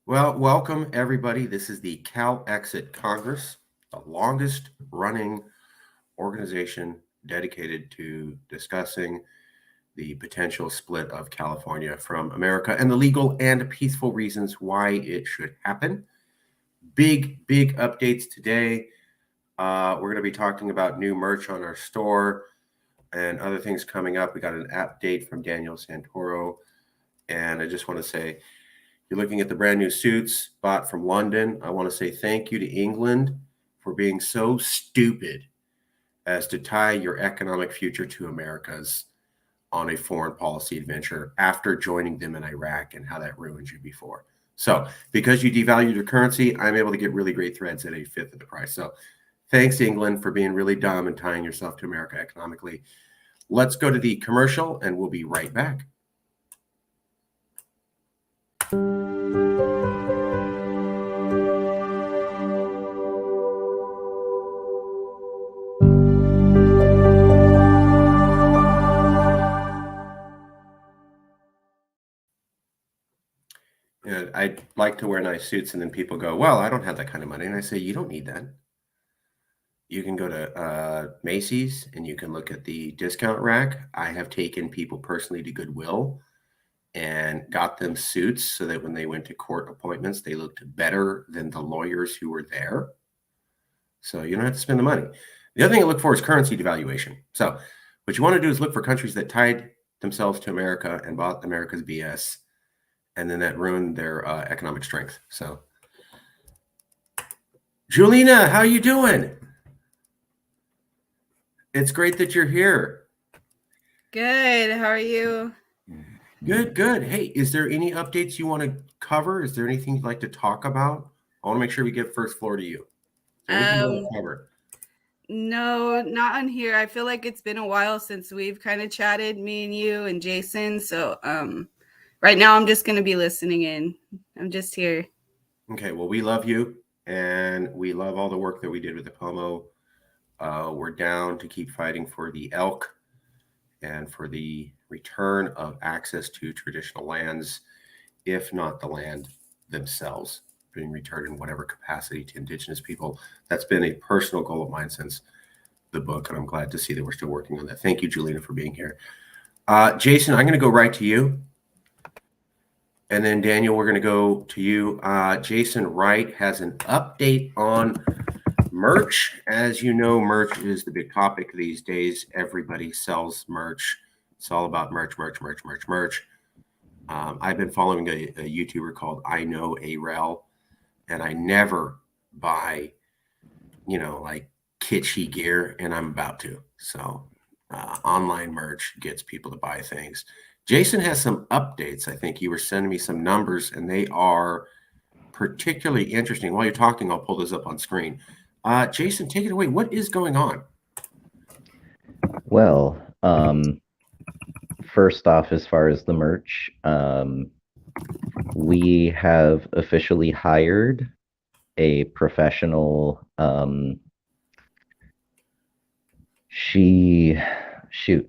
Well, welcome everybody. This is the Calexit Congress, the longest running organization dedicated to discussing the potential split of California from America and the legal and peaceful reasons why it should happen. Big updates today. We're going to be talking about new merch on our store and other things coming up. We got an update from Daniel Santoro. And I just want to say, you're looking at the brand new suits bought from London. I want to say thank you to England for being so stupid as to tie your economic future to America's on a foreign policy adventure after joining them in Iraq and how that ruined you before. So because you devalued your currency, I'm able to get really great threads at a fifth of the price. So thanks, England, for being really dumb and tying yourself to America economically. Let's go to the commercial and we'll be right back. And I like to wear nice suits, and then people go, well, I don't have that kind of money. And I say, you don't need that. You can go to Macy's and you can look at the discount rack. I have taken people personally to Goodwill and got them suits so that when they went to court appointments, they looked better than the lawyers who were there. So you don't have to spend the money. The other thing I look for is currency devaluation. So what you want to do is look for countries that tied themselves to America and bought America's BS, and then that ruined their economic strength. So, Julina, how you doing? It's great that you're here. Good. How are you? Good. Hey, is there any updates you want to cover? Is there anything you'd like to talk about? I want to make sure we give first floor to you. Is there anything you want to cover? No, not on here. I feel like it's been a while since we've kind of chatted, me and you and Jason. So right now I'm just going to be listening in. I'm just here. Okay, well, we love you, and we love all the work that we did with the Pomo. We're down to keep fighting for the elk and for the return of access to traditional lands, if not the land themselves, being returned in whatever capacity to Indigenous people. That's been a personal goal of mine since the book, and I'm glad to see that we're still working on that. Thank you, Julina, for being here. Jason, I'm going to go right to you. And then, Daniel, we're going to go to you. Jason Wright has an update on merch. As you know, merch is the big topic these days. Everybody sells merch. It's all about merch. I've been following a YouTuber called I Know AREL, and I never buy, like kitschy gear, and I'm about to. So online merch gets people to buy things. Jason has some updates. I think you were sending me some numbers, and they are particularly interesting. While you're talking, I'll pull this up on screen. Jason, take it away. What is going on? Well, first off, as far as the merch, we have officially hired a professional.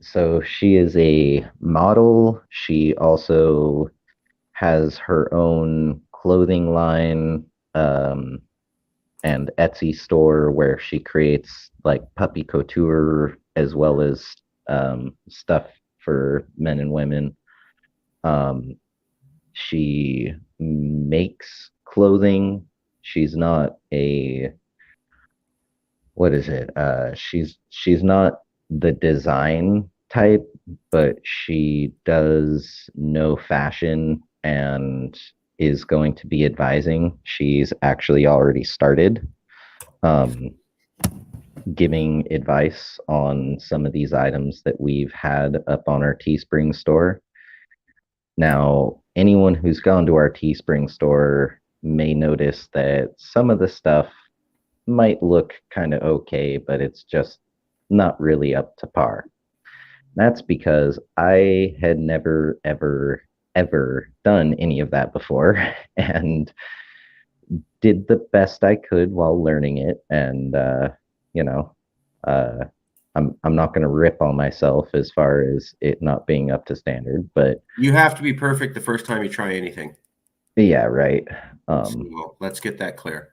So she is a model. She also has her own clothing line and Etsy store where she creates like puppy couture as well as stuff for men and women. She makes clothing. She's not a she's not the design type, but she does know fashion and is going to be advising. She's actually already started giving advice on some of these items that we've had up on our Teespring store. Now, anyone who's gone to our Teespring store may notice that some of the stuff might look kind of okay, but it's just not really up to par. That's because I had never, ever done any of that before and did the best I could while learning it. And, I'm not going to rip on myself as far as it not being up to standard, but you have to be perfect the first time you try anything. Yeah, right. So let's get that clear.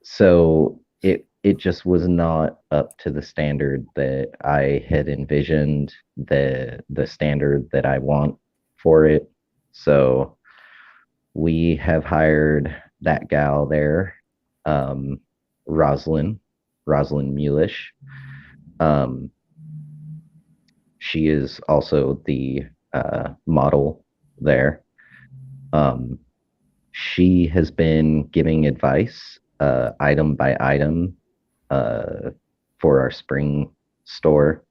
So it just was not up to the standard that I had envisioned, the standard that I want for it. So we have hired that gal there, um, Rosalind, Rosalind Mulish. Um, she is also the model there. Um, she has been giving advice item by item for our spring store.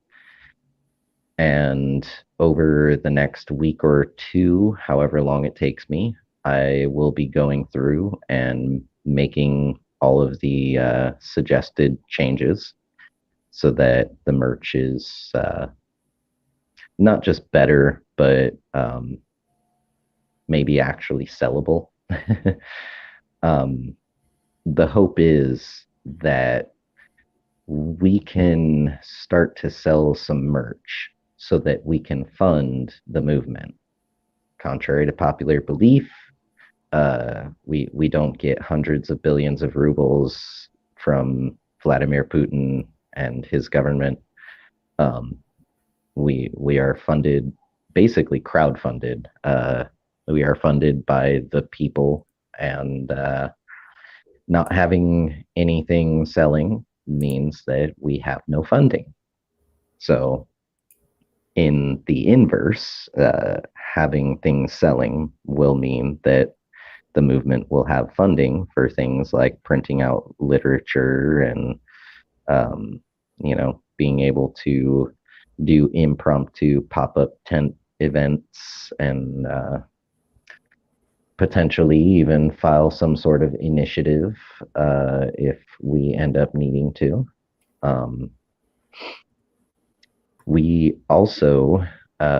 And over the next week or two, however long it takes me, I will be going through and making all of the suggested changes so that the merch is not just better, but maybe actually sellable. um, the hope is that we can start to sell some merch so that we can fund the movement. Contrary to popular belief, we don't get hundreds of billions of rubles from Vladimir Putin and his government. Um, we are funded, basically crowdfunded. We are funded by the people, and not having anything selling means that we have no funding. So, in the inverse, having things selling will mean that the movement will have funding for things like printing out literature and, being able to do impromptu pop up tent events and potentially even file some sort of initiative if we end up needing to. Um, we also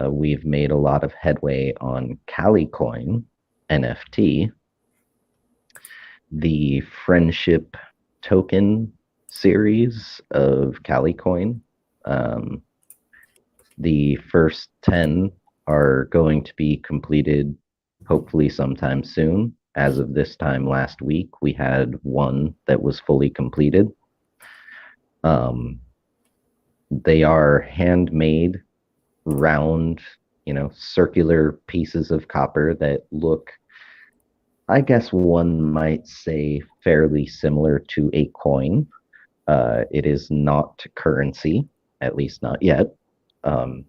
we've made a lot of headway on Calicoin NFT, the friendship token series of Calicoin. Um, the first 10 are going to be completed hopefully sometime soon. As of this time last week, we had one that was fully completed. They are handmade, round, circular pieces of copper that look, I guess one might say, fairly similar to a coin. It is not currency, at least not yet. Um,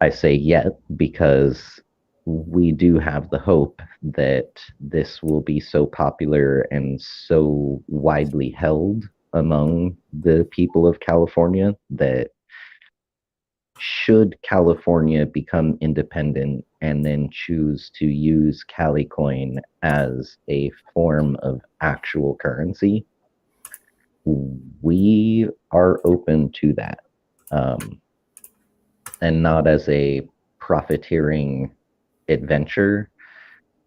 I say yet because we do have the hope that this will be so popular and so widely held among the people of California that should California become independent and then choose to use Calicoin as a form of actual currency, we are open to that. And not as a profiteering adventure,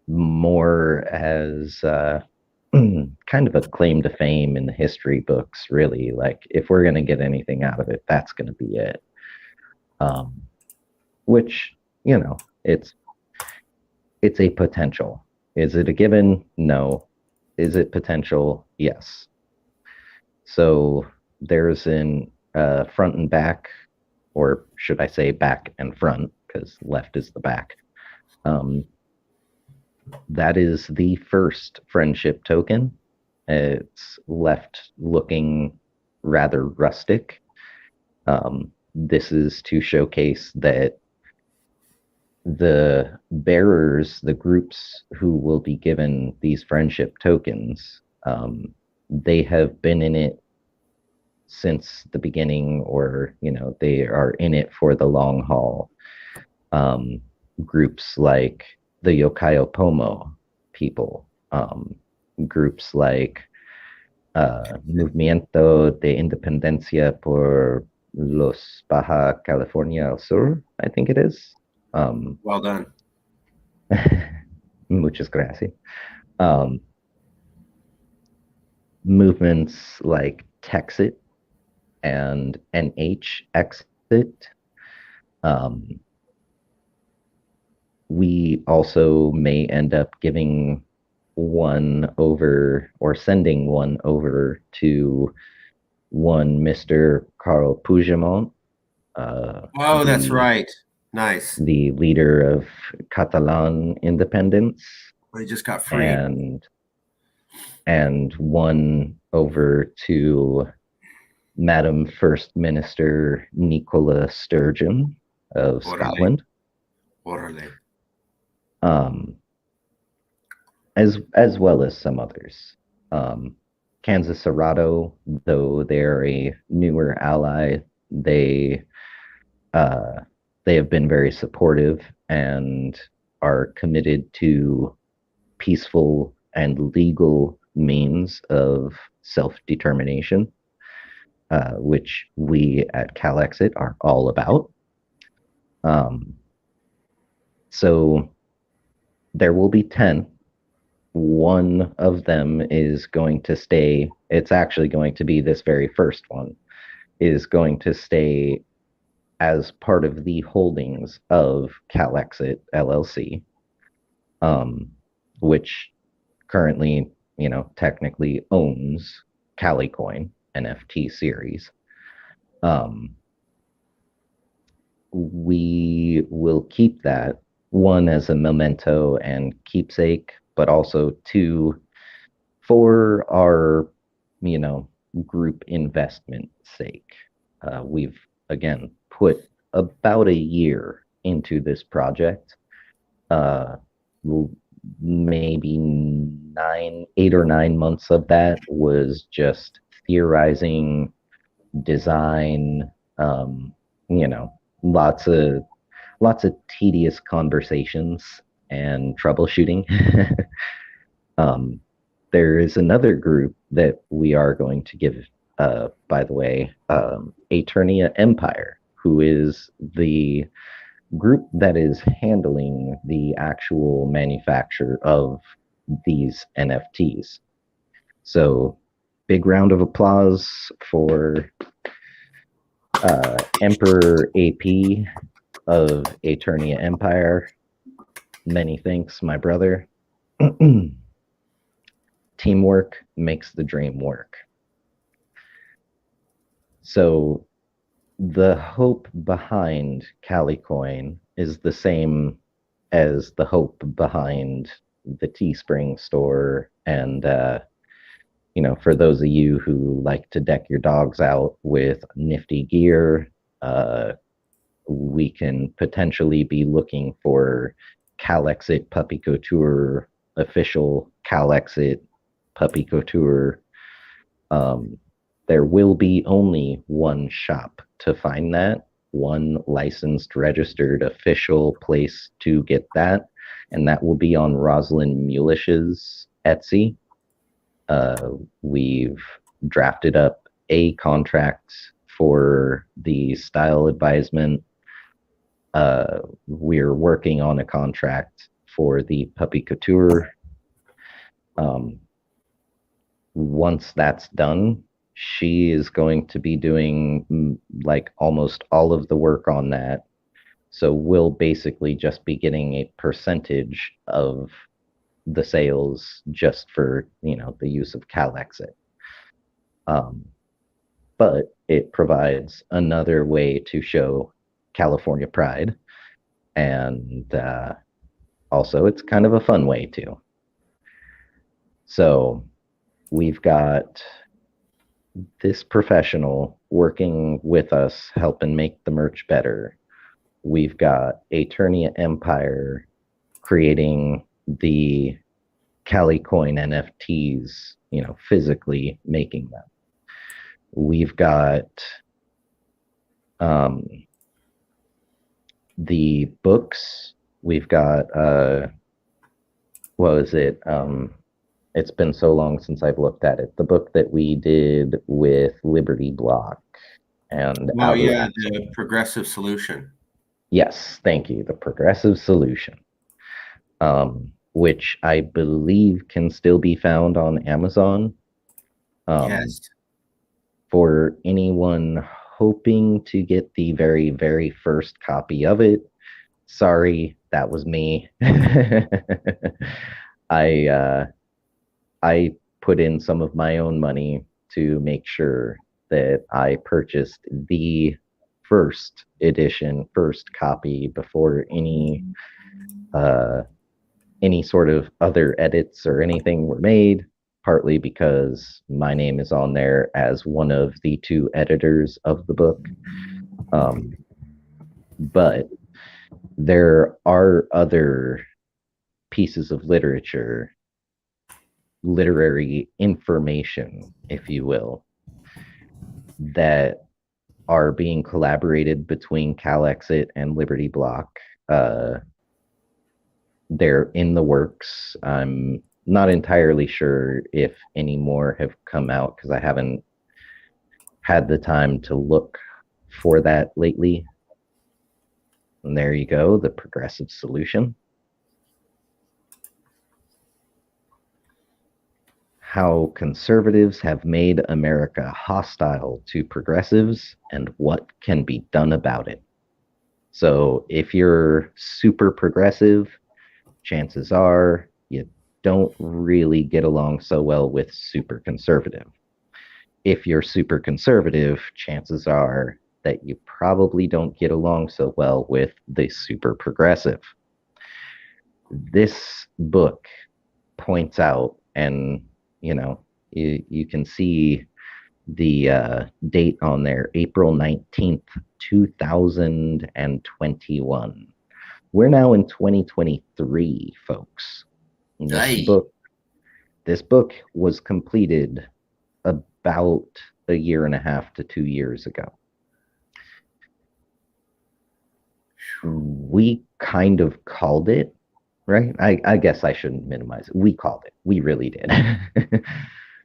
more as kind of a claim to fame in the history books, really. Like, if we're going to get anything out of it, that's going to be it. Which, it's a potential. Is it a given? No. Is it potential? Yes. So there's an front and back, or should I say back and front, because left is the back. That is the first friendship token. It's left looking rather rustic. This is to showcase that the bearers, the groups who will be given these friendship tokens, they have been in it since the beginning, or they are in it for the long haul. Groups like the Yokayo Pomo people, groups like Movimiento de Independencia por los Baja California del Sur, I think it is. Well done. Muchas gracias. Movements like Texit and NH Exit. We we also may end up giving one over or sending one over to one Mr. Carl Puigdemont, Oh, that's right. Nice. the leader of Catalan independence, He just got freed. and one over to Madam First Minister Nicola Sturgeon of Scotland. What are they? As well as some others. Kansas Serrato, though they're a newer ally, they have been very supportive and are committed to peaceful and legal means of self-determination, which we at Calexit are all about. So there will be 10. One of them is going to stay. It's actually going to be this very first one is going to stay as part of the holdings of Calexit LLC, which currently, technically owns Calicoin NFT series. We will keep that, one, as a memento and keepsake, but also two, for our, group investment sake. We've, again, put about a year into this project. Maybe 8 or 9 months of that was just theorizing, design, lots of tedious conversations and troubleshooting. There is another group that we are going to give, by the way, Eternia Empire, who is the group that is handling the actual manufacture of these NFTs. So, big round of applause for Emperor AP of Eternia Empire. Many thanks, my brother. Teamwork makes the dream work. So the hope behind Calicoin is the same as the hope behind the Teespring store. And, for those of you who like to deck your dogs out with nifty gear, we can potentially be looking for Calexit Puppy Couture, official Calexit Puppy Couture. There will be only one shop to find that, one licensed, registered, official place to get that, and that will be on Rosalind Mulish's Etsy. We've drafted up a contract for the style advisement. We're working on a contract for the Puppy Couture. Once that's done, she is going to be doing like almost all of the work on that. So we'll basically just be getting a percentage of the sales just for, the use of Calexit. But it provides another way to show California pride. And also, it's kind of a fun way too. So we've got this professional working with us, helping make the merch better. We've got Eternia Empire creating the Calicoin NFTs, physically making them. We've got the books. We've got what was it? It's been so long since I've looked at it. The book that we did with Liberty Block and the Progressive Solution. Yes, thank you. The Progressive Solution, which I believe can still be found on Amazon. Yes. For anyone hoping to get the very, very first copy of it, sorry, that was me. I I put in some of my own money to make sure that I purchased the first edition, first copy before any sort of other edits or anything were made, partly because my name is on there as one of the two editors of the book. But there are other pieces of literature, literary information, if you will, that are being collaborated between Calexit and Liberty Block. They're in the works. I'm not entirely sure if any more have come out because I haven't had the time to look for that lately. And there you go, the progressive solution. How conservatives have made America hostile to progressives and what can be done about it. So if you're super progressive, chances are you don't really get along so well with super conservative. If you're super conservative, chances are that you probably don't get along so well with the super progressive. This book points out, and you can see the date on there, April 19th, 2021. We're now in 2023, folks. And this book was completed about a year and a half to 2 years ago. We kind of called it, right? I guess I shouldn't minimize it. We called it. We really did.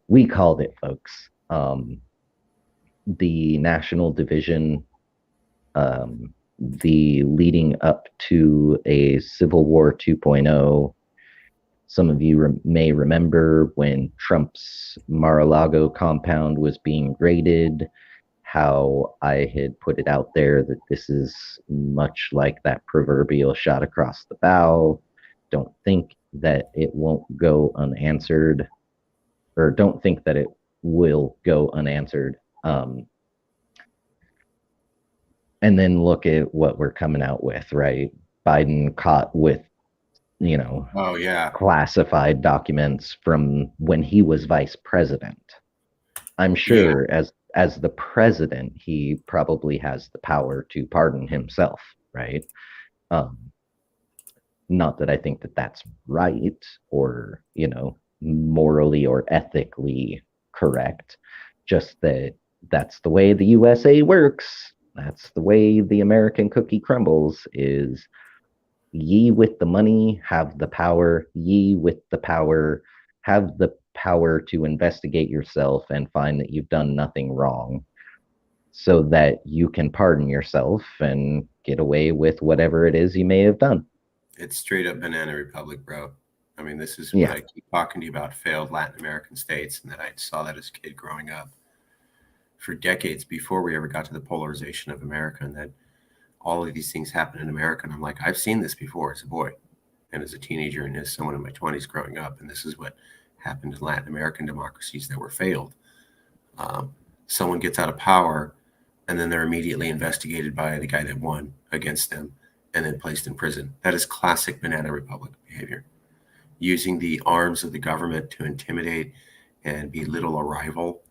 We called it, folks. The national division, the leading up to a Civil War 2.0. Some of you may remember when Trump's Mar-a-Lago compound was being raided, how I had put it out there that this is much like that proverbial shot across the bow. Don't think that it won't go unanswered, or don't think that it will go unanswered. And then look at what we're coming out with, right? Biden caught with, oh yeah, classified documents from when he was vice president. I'm sure as the president, he probably has the power to pardon himself, right? Not that I think that that's right or, morally or ethically correct, just that that's the way the USA works. That's the way the American cookie crumbles, is ye with the money have the power, ye with the power have the power to investigate yourself and find that you've done nothing wrong so that you can pardon yourself and get away with whatever it is you may have done. It's straight up banana republic, bro. I mean, this is what I keep talking to you about, failed Latin American states, and that I saw that as a kid growing up for decades before we ever got to the polarization of America, and that all of these things happen in America. And I'm like, I've seen this before as a boy and as a teenager and as someone in my 20s growing up. And this is what happened in Latin American democracies that were failed. Someone gets out of power and then they're immediately investigated by the guy that won against them and then placed in prison. That is classic banana republic behavior. Using the arms of the government to intimidate and belittle a rival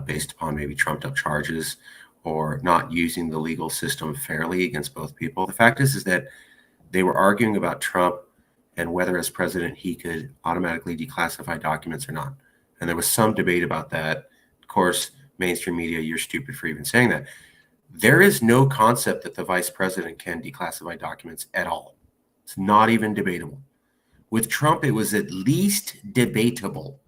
based upon maybe trumped up charges, or not using the legal system fairly against both people. The fact is that they were arguing about Trump and whether as president he could automatically declassify documents or not. And there was some debate about that. Of course, mainstream media, you're stupid for even saying that. There is no concept that the vice president can declassify documents at all. It's not even debatable. With Trump, it was at least debatable.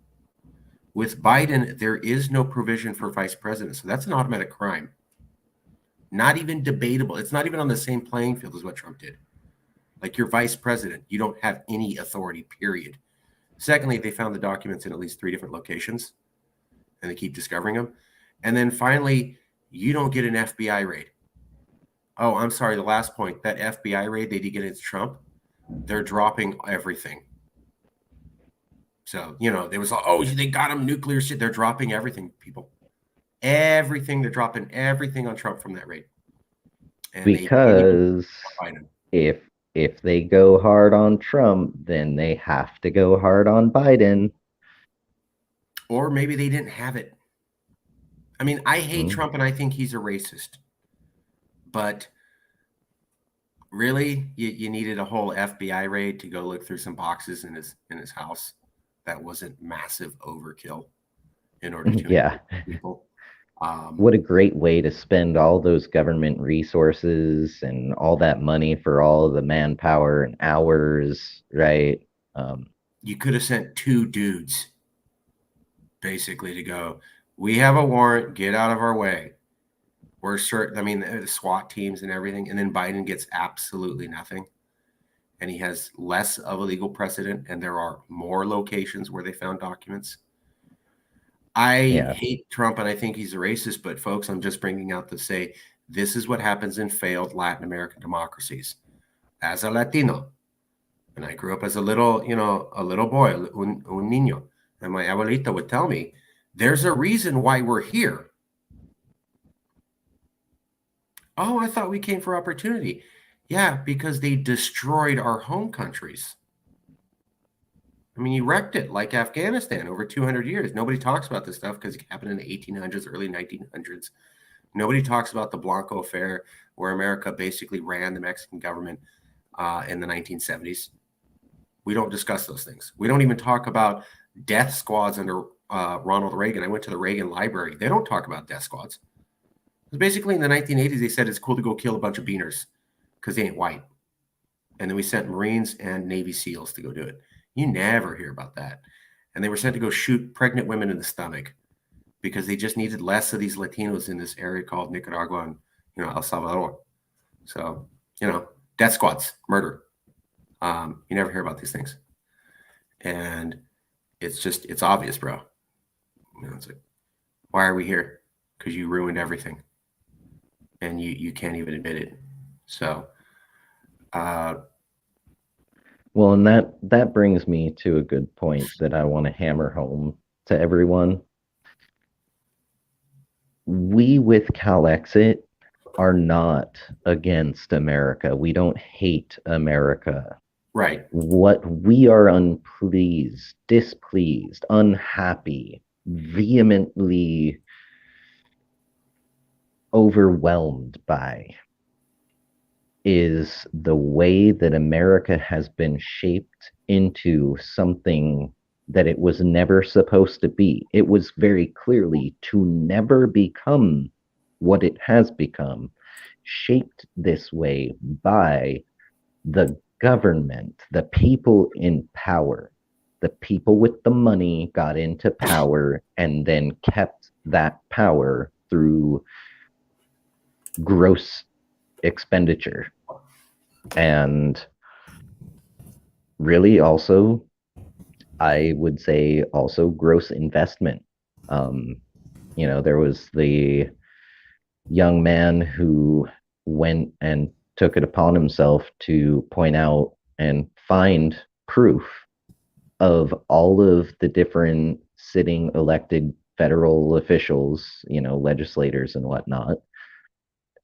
With Biden, there is no provision for vice president. So that's an automatic crime. Not even debatable. It's not even on the same playing field as what Trump did. Like, you're vice president, you don't have any authority, period. Secondly, they found the documents in at least 3 different locations, and they keep discovering them. And then finally, you don't get an FBI raid. Oh, I'm sorry. The last point, that FBI raid they did against Trump, they're dropping everything. So, there was, oh, they got him nuclear shit. They're dropping everything, people. Everything. They're dropping everything on Trump from that raid. And because if they go hard on Trump, then they have to go hard on Biden. Or maybe they didn't have it. I mean, I hate Trump and I think he's a racist. But really, you needed a whole FBI raid to go look through some boxes in his house. That wasn't massive overkill in order to people. What a great way to spend all those government resources and all that money for all the manpower and hours, right? You could have sent 2 dudes basically to go, we have a warrant, get out of our way. We're certain, I mean, the SWAT teams and everything, and then Biden gets absolutely nothing. And he has less of a legal precedent, and there are more locations where they found documents. I hate Trump, and I think he's a racist, but folks, I'm just bringing out to say this is what happens in failed Latin American democracies. As a Latino, and I grew up as a little boy, un niño, and my abuelita would tell me, there's a reason why we're here. Oh, I thought we came for opportunity. Yeah, because they destroyed our home countries. I mean, you wrecked it like Afghanistan over 200 years. Nobody talks about this stuff because it happened in the 1800s, early 1900s. Nobody talks about the Blanco affair where America basically ran the Mexican government in the 1970s. We don't discuss those things. We don't even talk about death squads under Ronald Reagan. I went to the Reagan Library. They don't talk about death squads. Basically, in the 1980s, they said it's cool to go kill a bunch of beaners because they ain't white. And then we sent Marines and Navy SEALs to go do it. You never hear about that. And they were sent to go shoot pregnant women in the stomach because they just needed less of these Latinos in this area called Nicaragua and, El Salvador. So, death squads, murder. You never hear about these things. And it's obvious, bro. It's like, why are we here? Because you ruined everything. And you can't even admit it. So, well, and that brings me to a good point that I want to hammer home to everyone. We with Calexit are not against America. We don't hate America. Right. What we are displeased, unhappy, vehemently overwhelmed by is the way that America has been shaped into something that it was never supposed to be. It was very clearly to never become what it has become, shaped this way by the government, the people in power. The people with the money got into power and then kept that power through gross expenditure and really also, I would say, also gross investment. There was the young man who went and took it upon himself to point out and find proof of all of the different sitting elected federal officials, legislators and whatnot,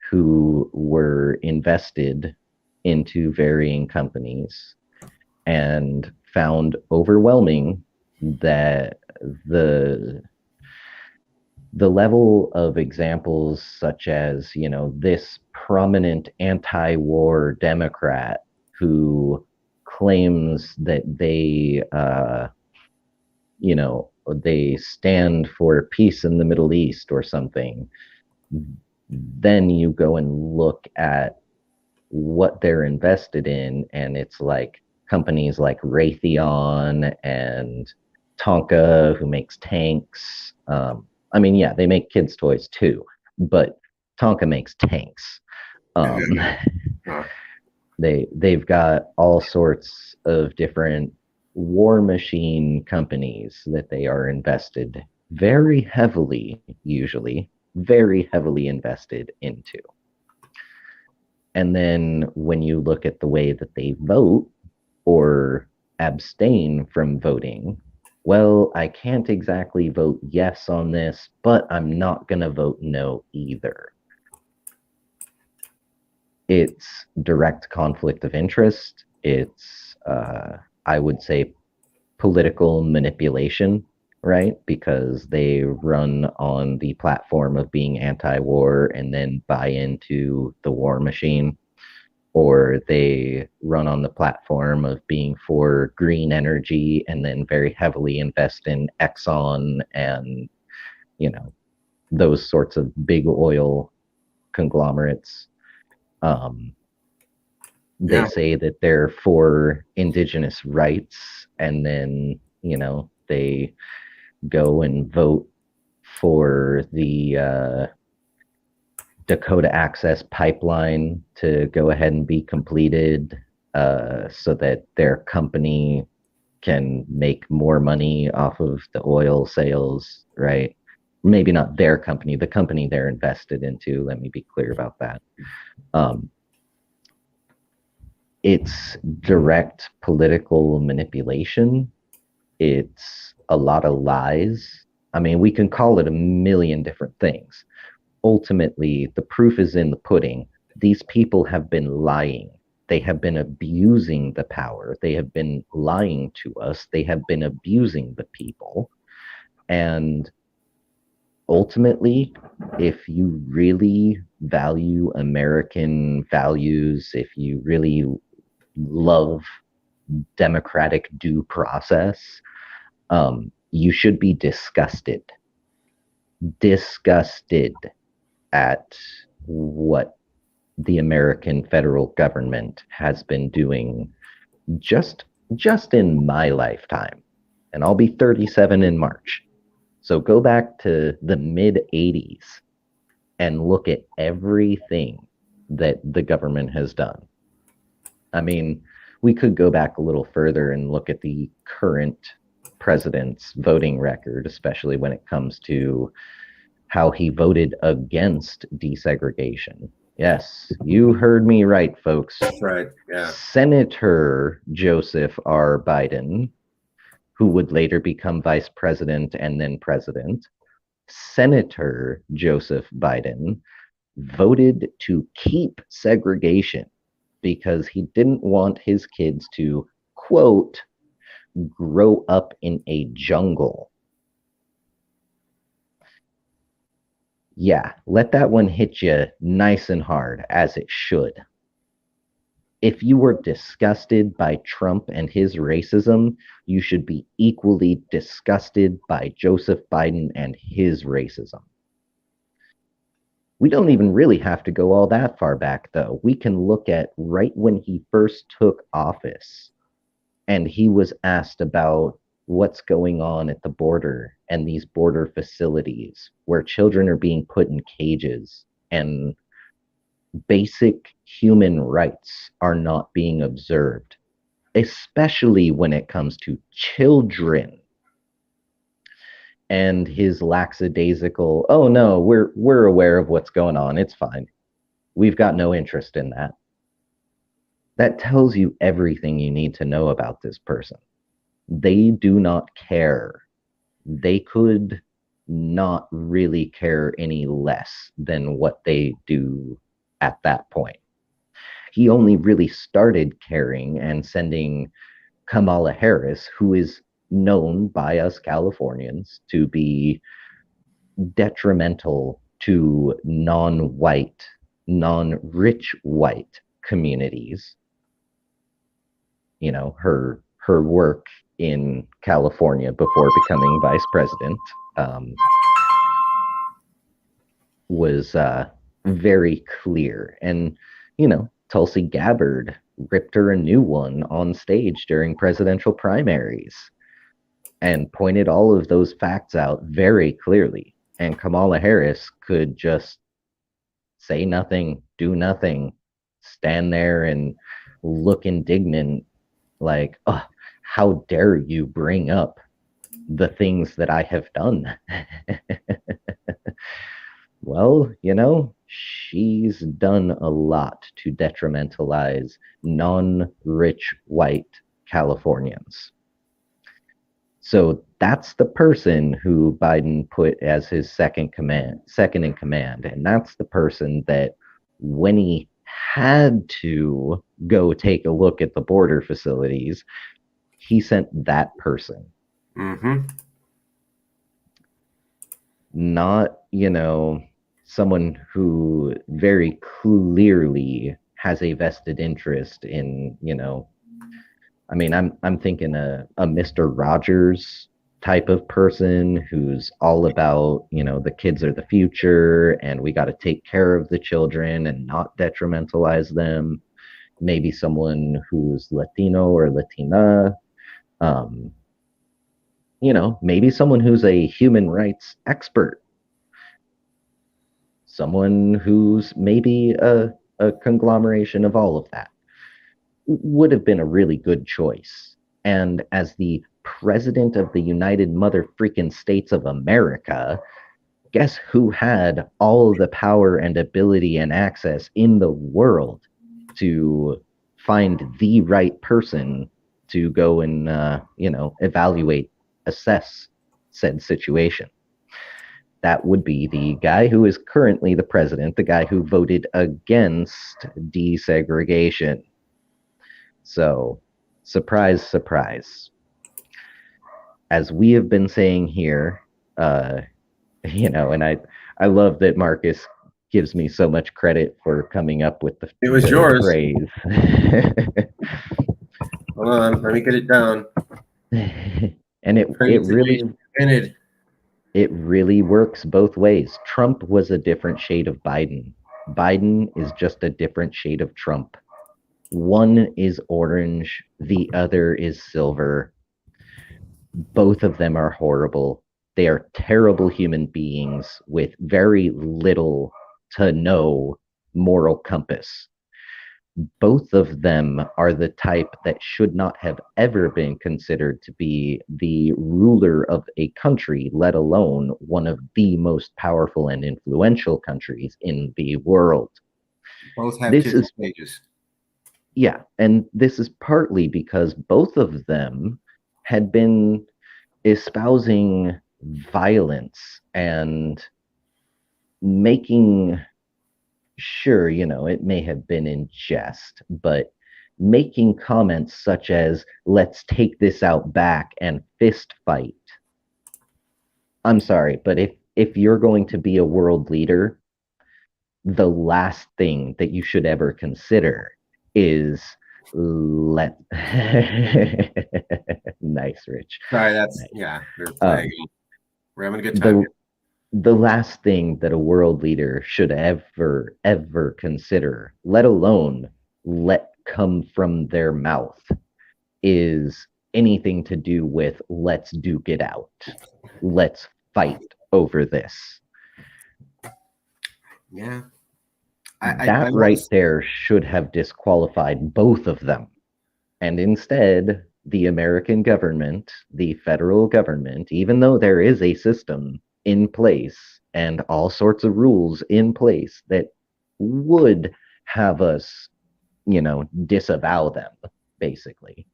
who were invested into varying companies and found overwhelming that the level of examples such as, this prominent anti-war Democrat who claims that they stand for peace in the Middle East or something, then you go and look at what they're invested in, and it's like companies like Raytheon and Tonka, who makes tanks. They make kids' toys too, but Tonka makes tanks. They've got all sorts of different war machine companies that they are invested very heavily, usually very heavily invested into. And then when you look at the way that they vote or abstain from voting, well, I can't exactly vote yes on this, but I'm not going to vote no either. It's direct conflict of interest. It's, I would say, political manipulation, right? Because they run on the platform of being anti-war and then buy into the war machine, or they run on the platform of being for green energy and then very heavily invest in Exxon and, you know, those sorts of big oil conglomerates. They say that they're for indigenous rights, and then, you know, they go and vote for the Dakota Access Pipeline to go ahead and be completed, so that their company can make more money off of the oil sales, right? Maybe not their company, the company they're invested into. Let me be clear about that. It's direct political manipulation. It's a lot of lies. I mean, we can call it a million different things. Ultimately, the proof is in the pudding. These people have been lying. They have been abusing the power. They have been lying to us. They have been abusing the people. And ultimately, if you really value American values, if you really love democratic due process, you should be disgusted at what the American federal government has been doing just in my lifetime. And I'll be 37 in March. So go back to the mid 80s and look at everything that the government has done. I mean, we could go back a little further and look at the current president's voting record, especially when it comes to how he voted against desegregation. Yes, you heard me right, folks. Right, yeah. Senator Joseph R. Biden, who would later become vice president and then president, Senator Joseph Biden voted to keep segregation because he didn't want his kids to, quote, grow up in a jungle. Yeah, let that one hit you nice and hard, as it should. If you were disgusted by Trump and his racism, you should be equally disgusted by Joseph Biden and his racism. We don't even really have to go all that far back, though. We can look at right when he first took office and he was asked about what's going on at the border and these border facilities where children are being put in cages and basic human rights are not being observed, especially when it comes to children. And his lackadaisical, oh no, we're aware of what's going on, it's fine, we've got no interest in that. That tells you everything you need to know about this person. They do not care. They could not really care any less than what they do at that point. He only really started caring and sending Kamala Harris, who is known by us Californians to be detrimental to non-white, non-rich white communities. You know, her work in California before becoming vice president was very clear. And, you know, Tulsi Gabbard ripped her a new one on stage during presidential primaries and pointed all of those facts out very clearly. And Kamala Harris could just say nothing, do nothing, stand there and look indignant, like, oh, how dare you bring up the things that I have done? Well, you know, she's done a lot to detrimentalize non-rich white Californians. So that's the person who Biden put as his second in command. And that's the person that when he had to go take a look at the border facilities, he sent that person. Mm-hmm. Not, someone who very clearly has a vested interest in, I mean, I'm thinking a Mr. Rogers type of person who's all about, the kids are the future and we got to take care of the children and not detrimentalize them. Maybe someone who's Latino or Latina. Um, maybe someone who's a human rights expert. Someone who's maybe a conglomeration of all of that would have been a really good choice. And as the president of the United Mother Freaking States of America, guess who had all of the power and ability and access in the world to find the right person to go and, evaluate, assess said situation? That would be the guy who is currently the president, the guy who voted against desegregation. So, surprise, surprise. As we have been saying here, and I love that Marcus gives me so much credit for coming up with It was yours. phrase. Hold on, let me get it down. And it really works both ways. Trump was a different shade of Biden. Biden is just a different shade of Trump. One is orange, the other is silver. Both of them are horrible. They are terrible human beings with very little to no moral compass. Both of them are the type that should not have ever been considered to be the ruler of a country, let alone one of the most powerful and influential countries in the world. Both have kids pages. Yeah, and this is partly because both of them had been espousing violence and making sure, it may have been in jest, but making comments such as, let's take this out back and fist fight. I'm sorry, but if you're going to be a world leader, the last thing that you should ever consider is nice, Rich. Sorry, that's nice. Yeah, we're having a good time. The last thing that a world leader should ever consider, let alone let come from their mouth, is anything to do with let's duke it out. Let's fight over this. Yeah. That right there should have disqualified both of them. And instead, the American government, the federal government, even though there is a system in place and all sorts of rules in place that would have us, disavow them, basically.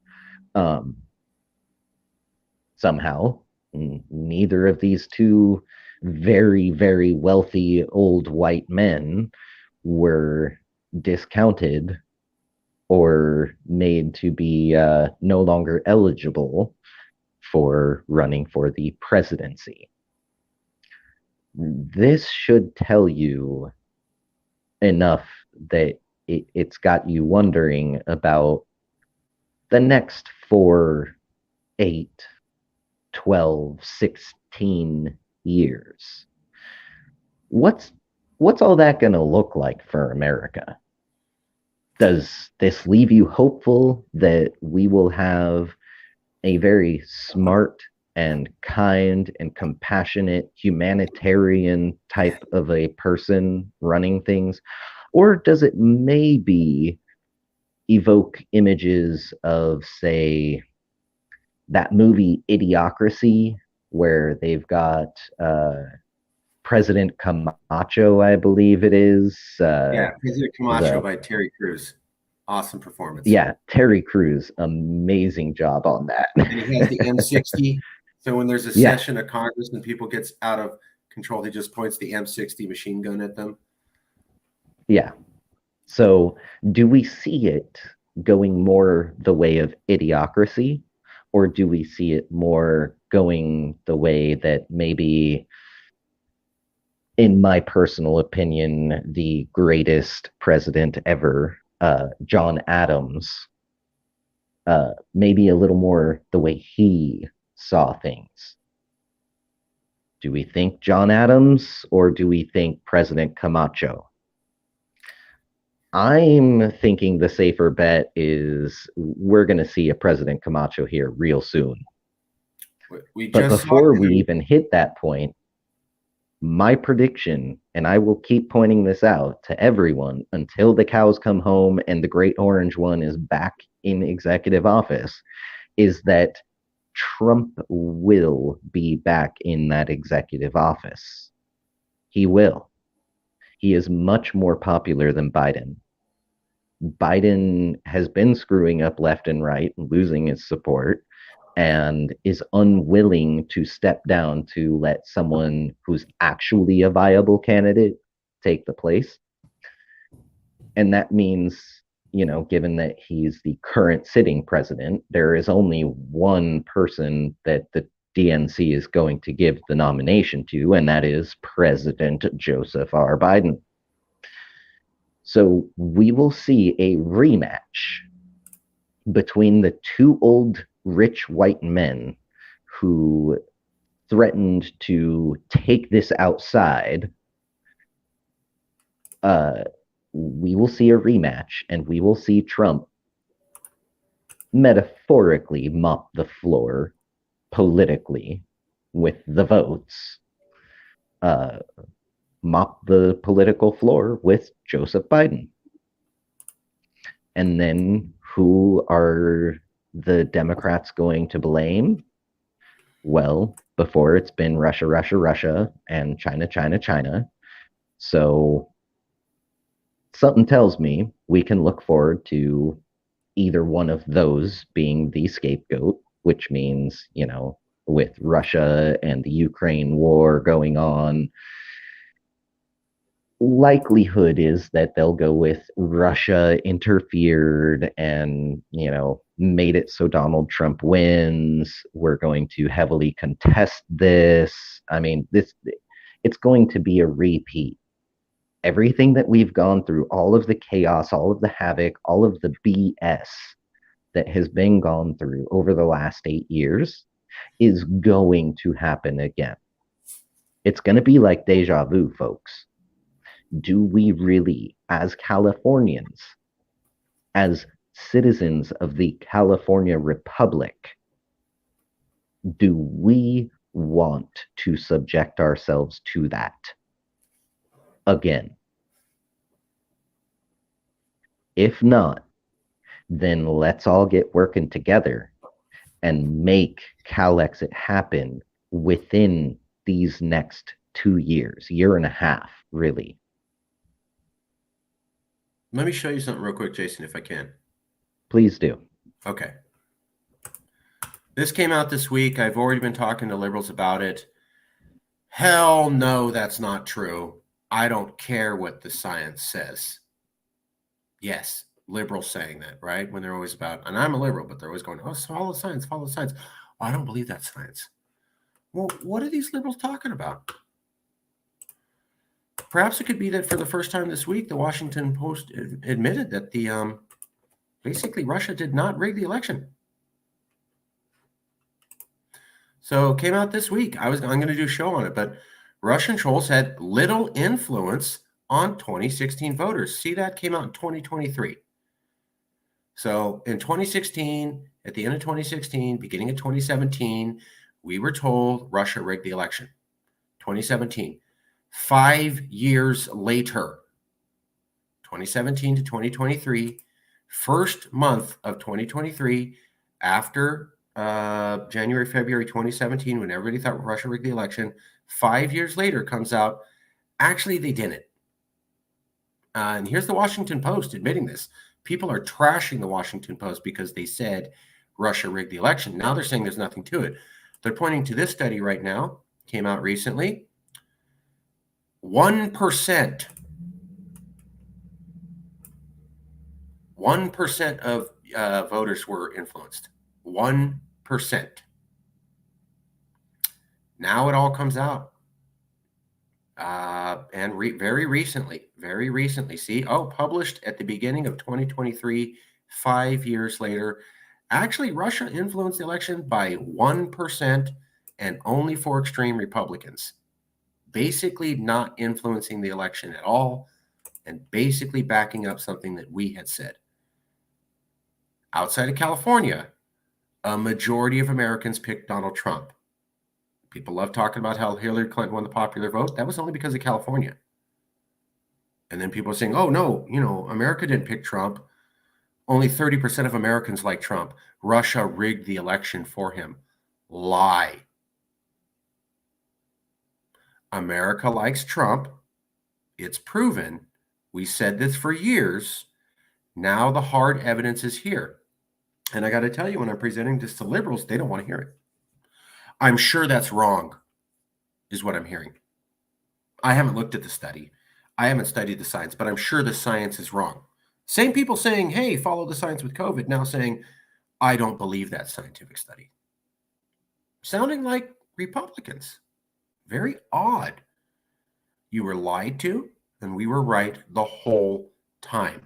Somehow, neither of these two very, very wealthy old white men were discounted or made to be no longer eligible for running for the presidency. This should tell you enough that it's got you wondering about the next 4, 8, 12, 16 years. What's all that going to look like for America? Does this leave you hopeful that we will have a very smart and kind and compassionate humanitarian type of a person running things? Or does it maybe evoke images of, say, that movie Idiocracy, where they've got President Camacho, I believe it is. Yeah, President Camacho The by Terry Crews. Awesome performance. Yeah, Terry Crews, amazing job on that. And he has the M60. So when there's a Yeah. session of Congress and people gets out of control, he just points the M60 machine gun at them. Yeah. So do we see it going more the way of idiocracy, or do we see it more going the way that maybe, in my personal opinion, the greatest president ever, John Adams, maybe a little more the way he saw things? Do we think John Adams, or do we think President Camacho? I'm thinking the safer bet is we're going to see a President Camacho here real soon. But before we even hit that point, my prediction, and I will keep pointing this out to everyone until the cows come home and the great orange one is back in executive office, is that Trump will be back in that executive office. He will. He is much more popular than Biden. Biden has been screwing up left and right, losing his support, and is unwilling to step down to let someone who's actually a viable candidate take the place. And that means, given that he's the current sitting president, there is only one person that the DNC is going to give the nomination to, and that is President Joseph R. Biden. So we will see a rematch between the two old rich white men who threatened to take this outside. We will see a rematch, and we will see Trump metaphorically mop the floor politically with the votes. Mop the political floor with Joseph Biden. And then who are the Democrats going to blame? Well, before it's been Russia, Russia, Russia, and China, China, China. So something tells me we can look forward to either one of those being the scapegoat, which means, with Russia and the Ukraine war going on, likelihood is that they'll go with Russia interfered and, made it so Donald Trump wins. We're going to heavily contest this. I mean, it's going to be a repeat. Everything that we've gone through, all of the chaos, all of the havoc, all of the BS that has been gone through over the last 8 years is going to happen again. It's going to be like deja vu, folks. Do we really, as Californians, as citizens of the California Republic, do we want to subject ourselves to that again? If not, then let's all get working together and make Calexit happen within these next 2 years, year and a half, really. Let me show you something real quick, Jason, if I can. Please do. Okay. This came out this week. I've already been talking to liberals about it. Hell no, that's not true. I don't care what the science says. Yes, liberals saying that, right? When they're always about, and I'm a liberal, but they're always going, oh, follow the science, follow the science. Oh, I don't believe that's science. Well, what are these liberals talking about? Perhaps it could be that for the first time this week, the Washington Post admitted that basically Russia did not rig the election. So it came out this week. I'm going to do a show on it, but Russian trolls had little influence on 2016 voters. See, that came out in 2023. So in 2016, at the end of 2016, beginning of 2017, we were told Russia rigged the election. 2017. 5 years later, 2017 to 2023, first month of 2023, after January, February 2017, when everybody thought Russia rigged the election, 5 years later comes out, actually, they didn't. And here's the Washington Post admitting this. People are trashing the Washington Post because they said Russia rigged the election. Now they're saying there's nothing to it. They're pointing to this study right now, came out recently. 1% of voters were influenced. 1%. Now it all comes out. And very recently, see, published at the beginning of 2023, 5 years later. Actually, Russia influenced the election by 1% and only for extreme Republicans. Basically not influencing the election at all and basically backing up something that we had said. Outside of California, a majority of Americans picked Donald Trump. People love talking about how Hillary Clinton won the popular vote. That was only because of California. And then people are saying, oh, no, America didn't pick Trump. Only 30% of Americans like Trump. Russia rigged the election for him. Lie. America likes Trump. It's proven. We said this for years. Now the hard evidence is here. And I got to tell you, when I'm presenting this to liberals, they don't want to hear it. I'm sure that's wrong, is what I'm hearing. I haven't looked at the study. I haven't studied the science, but I'm sure the science is wrong. Same people saying, hey, follow the science with COVID, now saying, I don't believe that scientific study. Sounding like Republicans. Very odd. You were lied to, and we were right the whole time.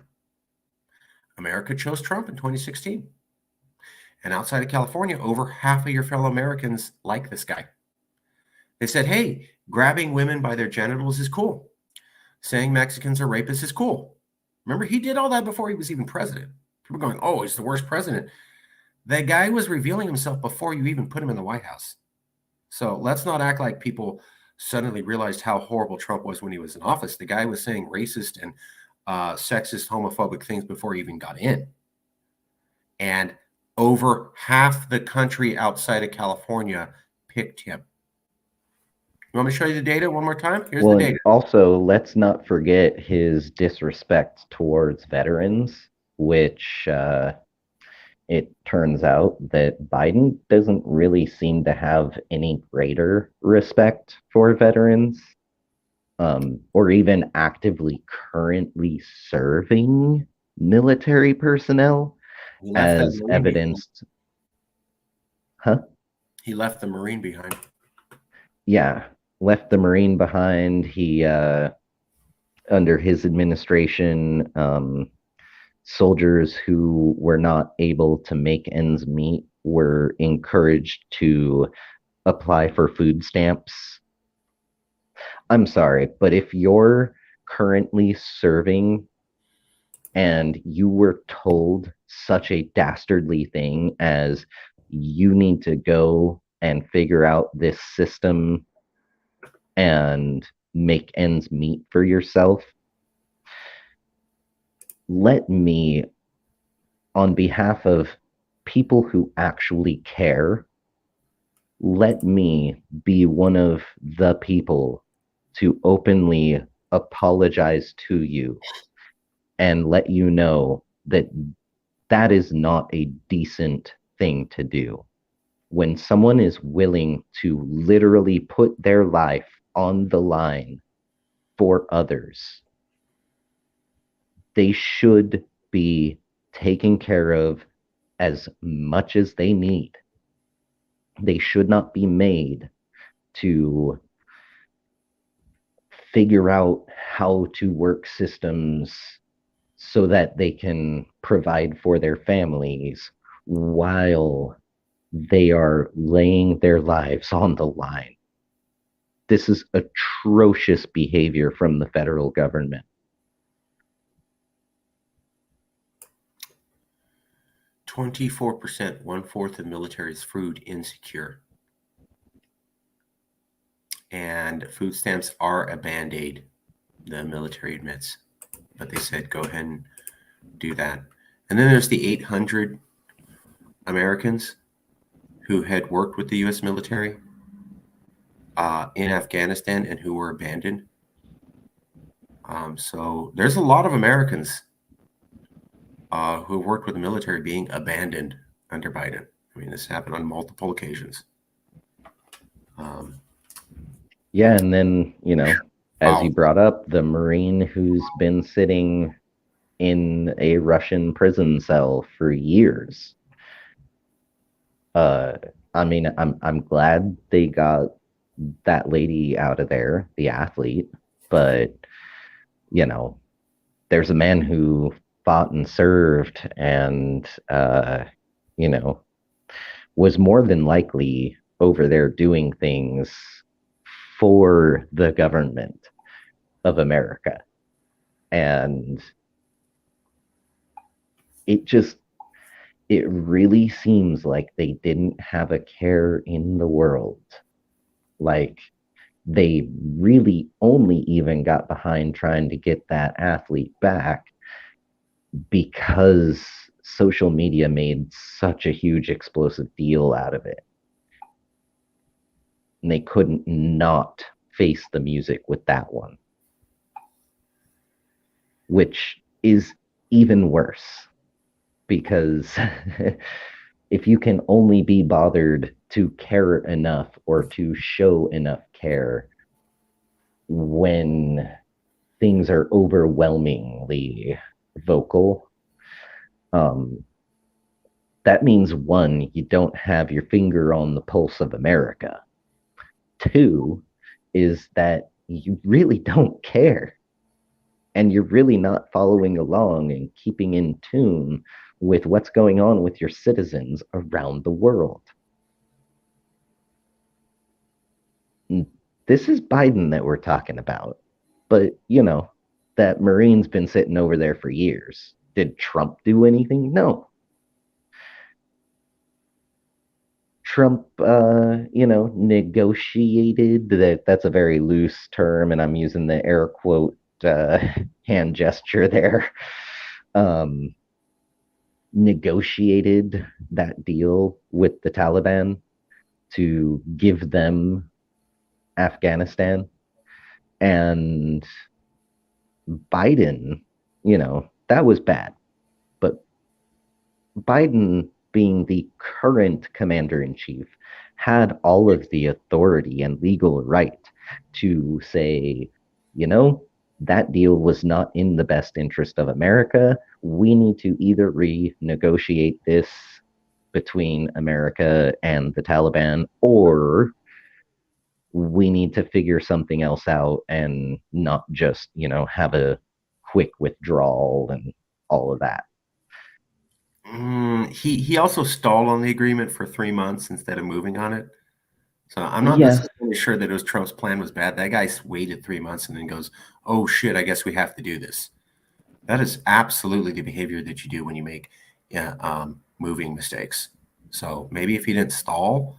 America chose Trump in 2016. And outside of California, over half of your fellow Americans like this guy. They said, hey, grabbing women by their genitals is cool. Saying Mexicans are rapists is cool. Remember, he did all that before he was even president. People going, oh, he's the worst president. That guy was revealing himself before you even put him in the White House. So let's not act like people suddenly realized how horrible Trump was when he was in office. The guy was saying racist and sexist, homophobic things before he even got in. And over half the country outside of California picked him. You want me to show you the data one more time? Here's the data. Also, let's not forget his disrespect towards veterans, which it turns out that Biden doesn't really seem to have any greater respect for veterans, or even actively currently serving military personnel, as evidenced. Huh? He left the Marine behind. Yeah, left the Marine behind. He, under his administration, soldiers who were not able to make ends meet were encouraged to apply for food stamps. I'm sorry, but if you're currently serving and you were told such a dastardly thing as you need to go and figure out this system and make ends meet for yourself, let me, on behalf of people who actually care, let me be one of the people to openly apologize to you and let you know that that is not a decent thing to do. When someone is willing to literally put their life on the line for others, they should be taken care of as much as they need. They should not be made to figure out how to work systems so that they can provide for their families while they are laying their lives on the line. This is atrocious behavior from the federal government. 24%, 1/4 of military is food insecure. And food stamps are a Band-Aid, the military admits. But they said, go ahead and do that. And then there's the 800 Americans who had worked with the U.S. military. in Afghanistan and who were abandoned. So there's a lot of Americans who have worked with the military being abandoned under Biden. I mean, this happened on multiple occasions. Yeah, and then, as you Wow. brought up, the Marine who's been sitting in a Russian prison cell for years. I mean, I'm glad they got that lady out of there, the athlete, but there's a man who fought and served and was more than likely over there doing things for the government of America. And it really seems like they didn't have a care in the world. Like, they really only even got behind trying to get that athlete back because social media made such a huge explosive deal out of it. And they couldn't not face the music with that one, which is even worse because if you can only be bothered to care enough or to show enough care when things are overwhelmingly vocal, that means, one, you don't have your finger on the pulse of America. Two is that you really don't care. And you're really not following along and keeping in tune with what's going on with your citizens around the world. This is Biden that we're talking about. But, that Marine's been sitting over there for years. Did Trump do anything? No. Trump, negotiated. That's a very loose term, and I'm using the air quote hand gesture there. Negotiated that deal with the Taliban to give them Afghanistan. And Biden, that was bad. But Biden, being the current commander in chief, had all of the authority and legal right to say, that deal was not in the best interest of America. We need to either renegotiate this between America and the Taliban, or we need to figure something else out and not just, have a quick withdrawal and all of that. He also stalled on the agreement for 3 months instead of moving on it. So I'm not Yeah. necessarily sure that it was Trump's plan was bad. That guy waited 3 months and then goes, "Oh shit, I guess we have to do this." That is absolutely the behavior that you do when you make moving mistakes. So maybe if he didn't stall,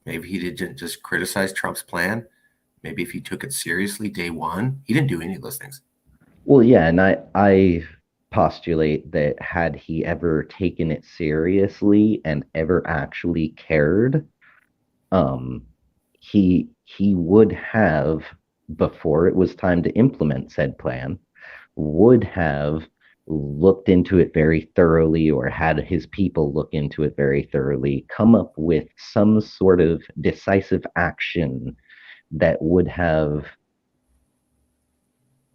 maybe he didn't just criticize Trump's plan. Maybe if he took it seriously day one, he didn't do any of those things. Well, yeah, and I postulate that had he ever taken it seriously and ever actually cared, he would have, before it was time to implement said plan, would have looked into it very thoroughly, or had his people look into it very thoroughly, come up with some sort of decisive action that would have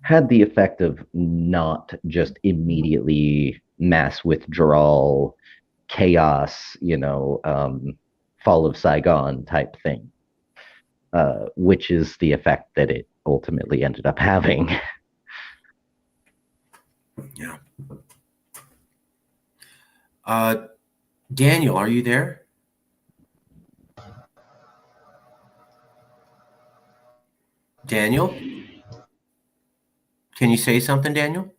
had the effect of not just immediately mass withdrawal, chaos, fall of Saigon type thing, which is the effect that it ultimately ended up having. Yeah. Daniel, are you there? Daniel? Can you say something, Daniel?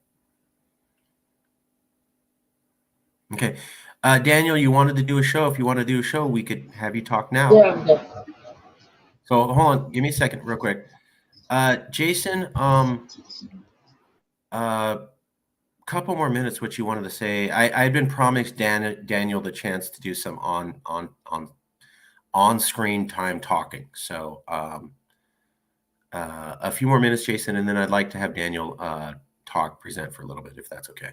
Okay. Daniel, you wanted to do a show. If you want to do a show, we could have you talk now. Yeah. So hold on. Give me a second real quick. Jason, couple more minutes, what you wanted to say. I'd been promised Daniel the chance to do some on screen time talking. So a few more minutes, Jason, and then I'd like to have Daniel present for a little bit, if that's okay.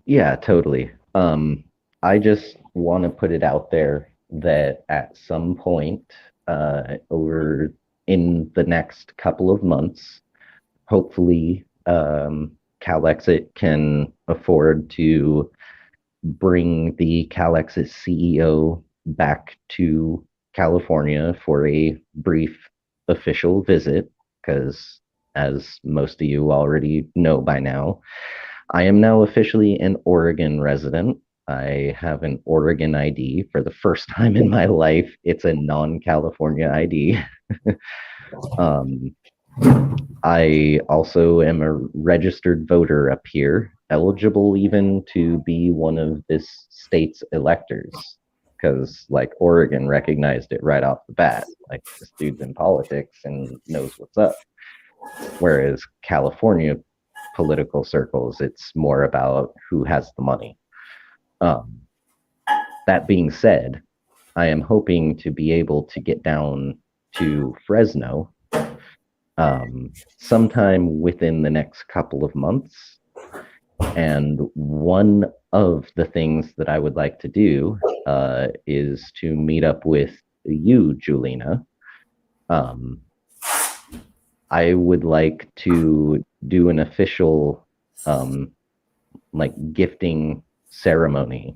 Yeah, totally. I just want to put it out there that at some point over in the next couple of months, hopefully, Calexit can afford to bring the Calexit CEO back to California for a brief official visit, because as most of you already know by now, I am now officially an Oregon resident. I have an Oregon ID for the first time in my life. It's a non-California ID. um, I also am a registered voter up here, eligible even to be one of this state's electors, because like Oregon recognized it right off the bat. Like, this dude's in politics and knows what's up. Whereas California political circles, it's more about who has the money. Um, that being said, I am hoping to be able to get down to Fresno sometime within the next couple of months. And one of the things that I would like to do is to meet up with you, Julina. I would like to do an official like gifting ceremony,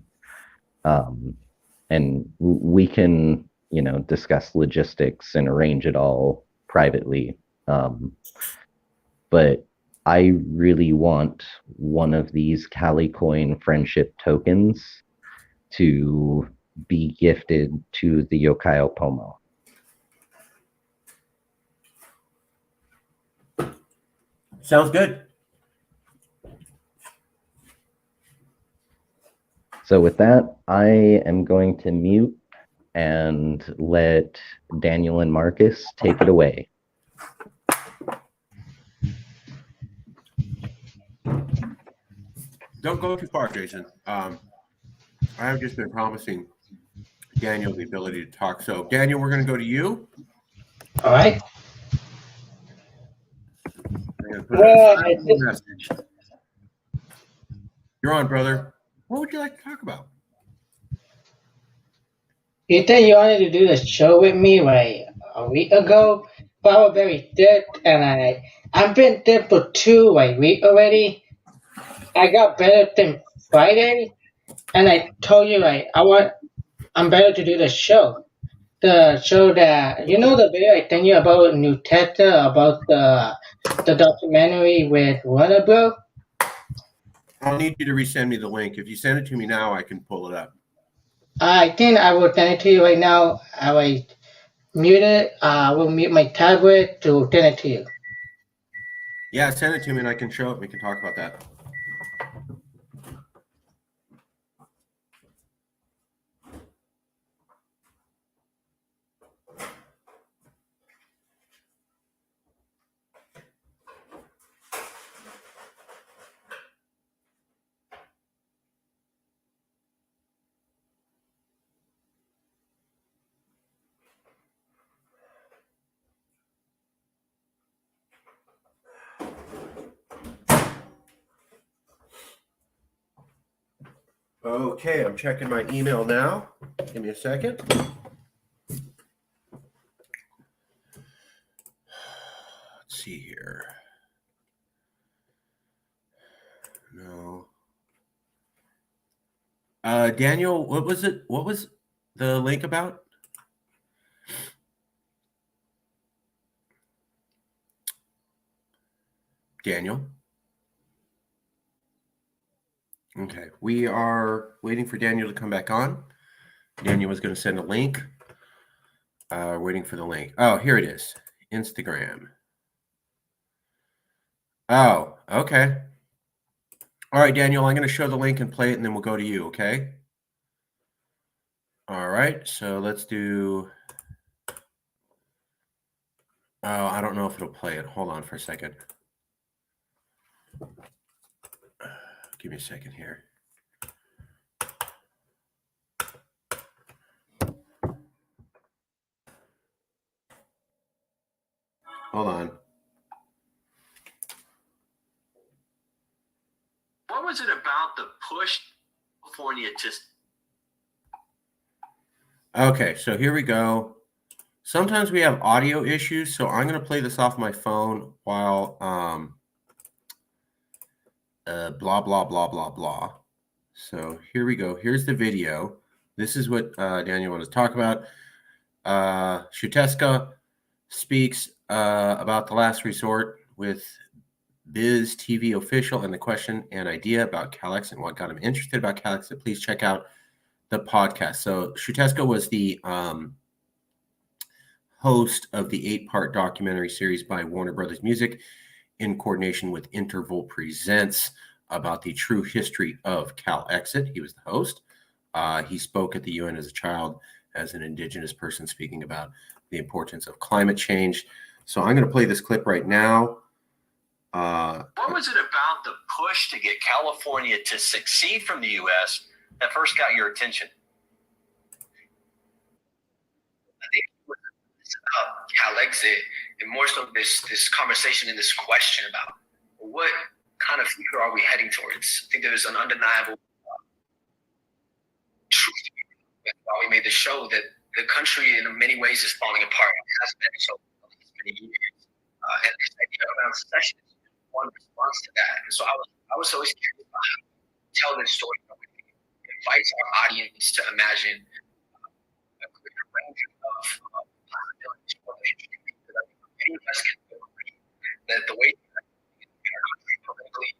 and we can, you know, discuss logistics and arrange it all privately. But I really want one of these CaliCoin friendship tokens to be gifted to the Yokayo Pomo. Sounds good. So with that, I am going to mute and let Daniel and Marcus take it away. Don't go too far, Jason. I have just been promising Daniel the ability to talk. So, Daniel, we're going to go to you. All right. Message. You're on, brother. What would you like to talk about? You think you wanted to do the show with me like a week ago, but I was very dead, and I've been dead for 2 weeks already. I got better than Friday, and I told you I'm better to do the show. The show that the video I tell you about New Teta, about the documentary with Warner Bros. I'll need you to resend me the link. If you send it to me now, I can pull it up. I think I will send it to you right now. I will mute it. I will mute my tablet to send it to you. Yeah, send it to me and I can show it. We can talk about that. Okay, I'm checking my email now. Give me a second. Let's see here. No. Daniel, what was it? What was the link about? Daniel? Okay, we are waiting for Daniel to come back on. Daniel was going to send a link. Waiting for the link. Oh, here it is. Instagram. Oh, okay. All right, Daniel, I'm going to show the link and play it, and then we'll go to you, okay? All right, so let's do... Oh, I don't know if it'll play it. Hold on for a second. Give me a second here. Hold on. What was it about the push California to? Okay, so here we go. Sometimes we have audio issues, so I'm going to play this off my phone while blah, blah, blah, blah, blah. So here we go. Here's the video. This is what Daniel wanted to talk about. Shuteska speaks about the last resort with Biz TV official and the question and idea about Calexit and what got him interested about Calexit. Please check out the podcast. So Shuteska was the host of the 8-part documentary series by Warner Brothers Music in coordination with Interval Presents about the true history of Calexit. He was the host. He spoke at the UN as a child, as an indigenous person, speaking about the importance of climate change. So I'm going to play this clip right now. What was it about the push to get California to secede from the U.S. that first got your attention? I think it was about Calexit and more so this conversation and this question about what kind of future are we heading towards. I think there's an undeniable truth while we made the show that the country in many ways is falling apart. It has been so for these many years. And this idea around secession is one response to that. And so I was always curious about how to tell this story. It invites our audience to imagine a greater range of possibilities for the history. Because I think many of us can agree that the way that in our country politically,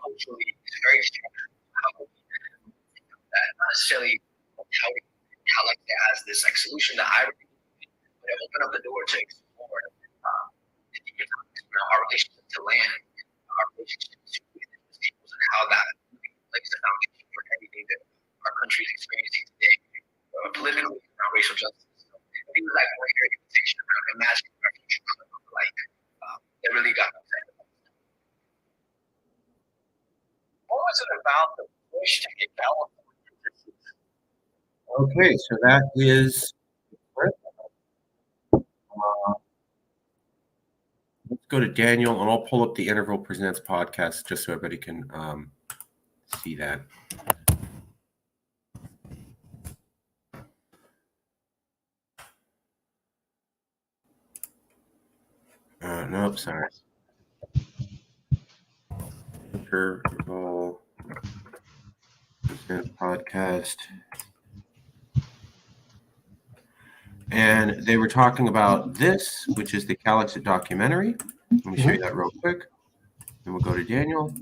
culturally, is very structured. How we think of that, not necessarily how we like it as this like solution that I really but it opened up the door to explore the deeper topics around our relationship to land, our relationship to indigenous peoples, and how that lays the foundation for everything that our country is experiencing today, politically around racial justice. So I think it was like one great invitation around imagining our future could look like that really got me excited about it. What was it about the push to get California to secede? Okay, so that is. Let's go to Daniel, and I'll pull up the Interval Presents podcast just so everybody can see that. Nope, sorry. Interval Presents podcast. And they were talking about this, which is the Calexit documentary. Let me show you that real quick. Then we'll go to Daniel.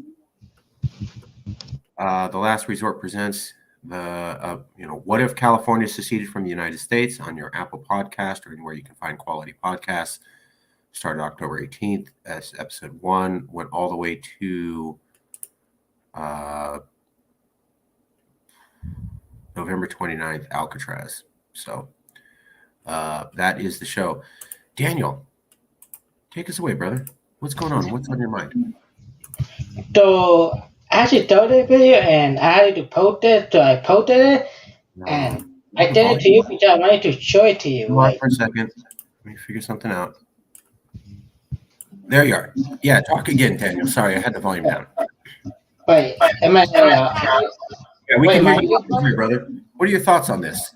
The Last Resort presents the, what if California seceded from the United States on your Apple podcast or anywhere you can find quality podcasts. Started October 18th as episode 1, went all the way to November 29th, Alcatraz. So that is the show. Daniel, take us away, brother. What's going on? What's on your mind? So I actually saw the video and I had to post it, so I posted it and I did it to you because I wanted to show it to you. Hold on for a second. Let me figure something out. There you are. Yeah, talk again, Daniel. Sorry, I had the volume down. Wait, am I? Yeah, we wait, can hear you, brother. What are your thoughts on this?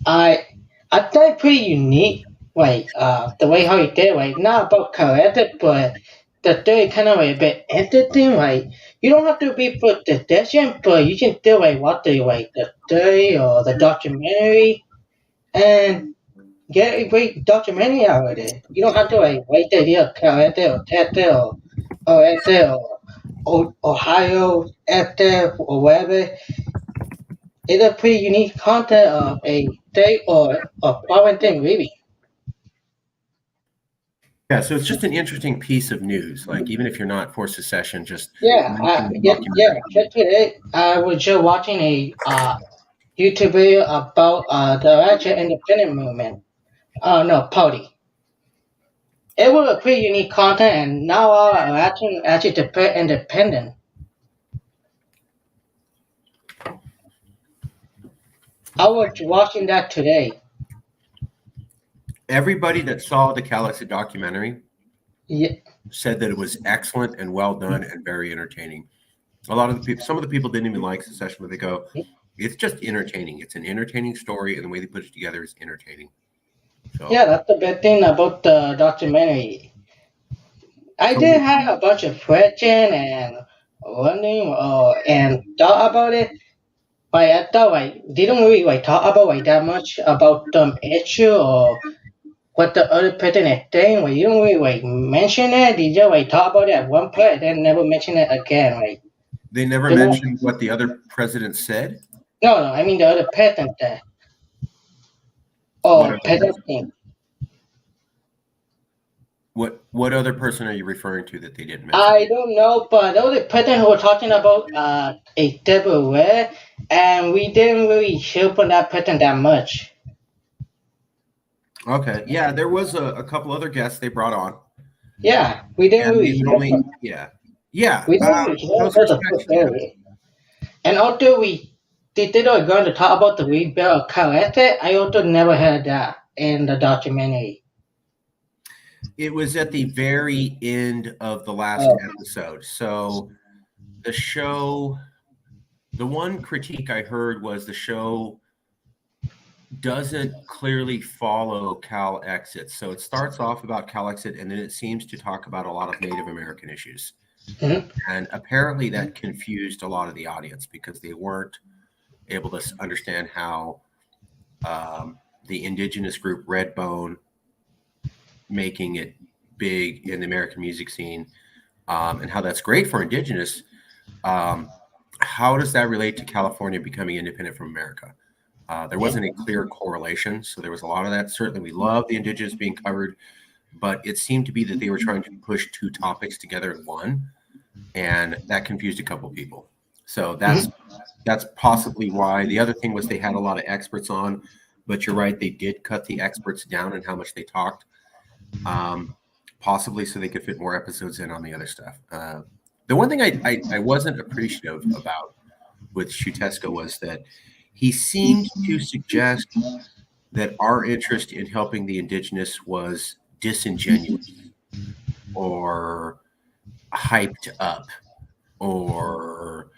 I thought it pretty unique. Like the way how he did it, like not about corrected, but the story kind of like a bit interesting. Like you don't have to be for the decision, but you can still like watch the story or the documentary and get a great documentary out of it. You don't have to like wait the idea of corrected or tested or ethic or Ohio ethic or whatever. It's a pretty unique content of a state or a foreign thing, really. Yeah, so it's just an interesting piece of news. Like, even if you're not for secession, just Yeah, just today I was just watching a YouTube video about the Russian independent movement. No, party. It was a pretty unique content, and now all actually declare independent. I was watching that today. Everybody that saw the Calexit documentary Yeah, said that it was excellent and well done and very entertaining. A lot of the people, some of the people didn't even like the session, but they go, it's just entertaining. It's an entertaining story, and the way they put it together is entertaining. So, yeah, that's the bad thing about the documentary. I so did have a bunch of questions and wondering and thought about it, but I thought I didn't really talk about that much about issue or what the other president is saying. You don't really mention it. They just talk about it at one point and then never mention it again. they never You know? mentioned what the other president said. No, I mean the other president there. What Or other person? president. What other person are you referring to that they didn't mention? I don't know, but the other president who was talking about a double way, and we didn't really hear from that president that much. Okay, yeah, there was a couple other guests they brought on, Yeah, we didn't and really they would hear only, from. yeah, We didn't really hear those from the respects, yeah. story. And although they were going to talk about the rebuild of Calexit, I also never heard that in the documentary. It was at the very end of the last Oh. episode. So the show, the one critique I heard was the show doesn't clearly follow Calexit. So it starts off about Calexit, and then it seems to talk about a lot of Native American issues. Mhm. And apparently that confused a lot of the audience because they weren't able to understand how the indigenous group Redbone making it big in the American music scene, and how that's great for indigenous. How does that relate to California becoming independent from America? There wasn't a clear correlation, so there was a lot of that. Certainly, we love the indigenous being covered, but it seemed to be that they were trying to push two topics together in one, and that confused a couple people. So that's possibly why. The other thing was they had a lot of experts on, but you're right, they did cut the experts down in how much they talked, possibly so they could fit more episodes in on the other stuff. The one thing I wasn't appreciative about with Shuteska was that he seemed to suggest that our interest in helping the indigenous was disingenuous or hyped up or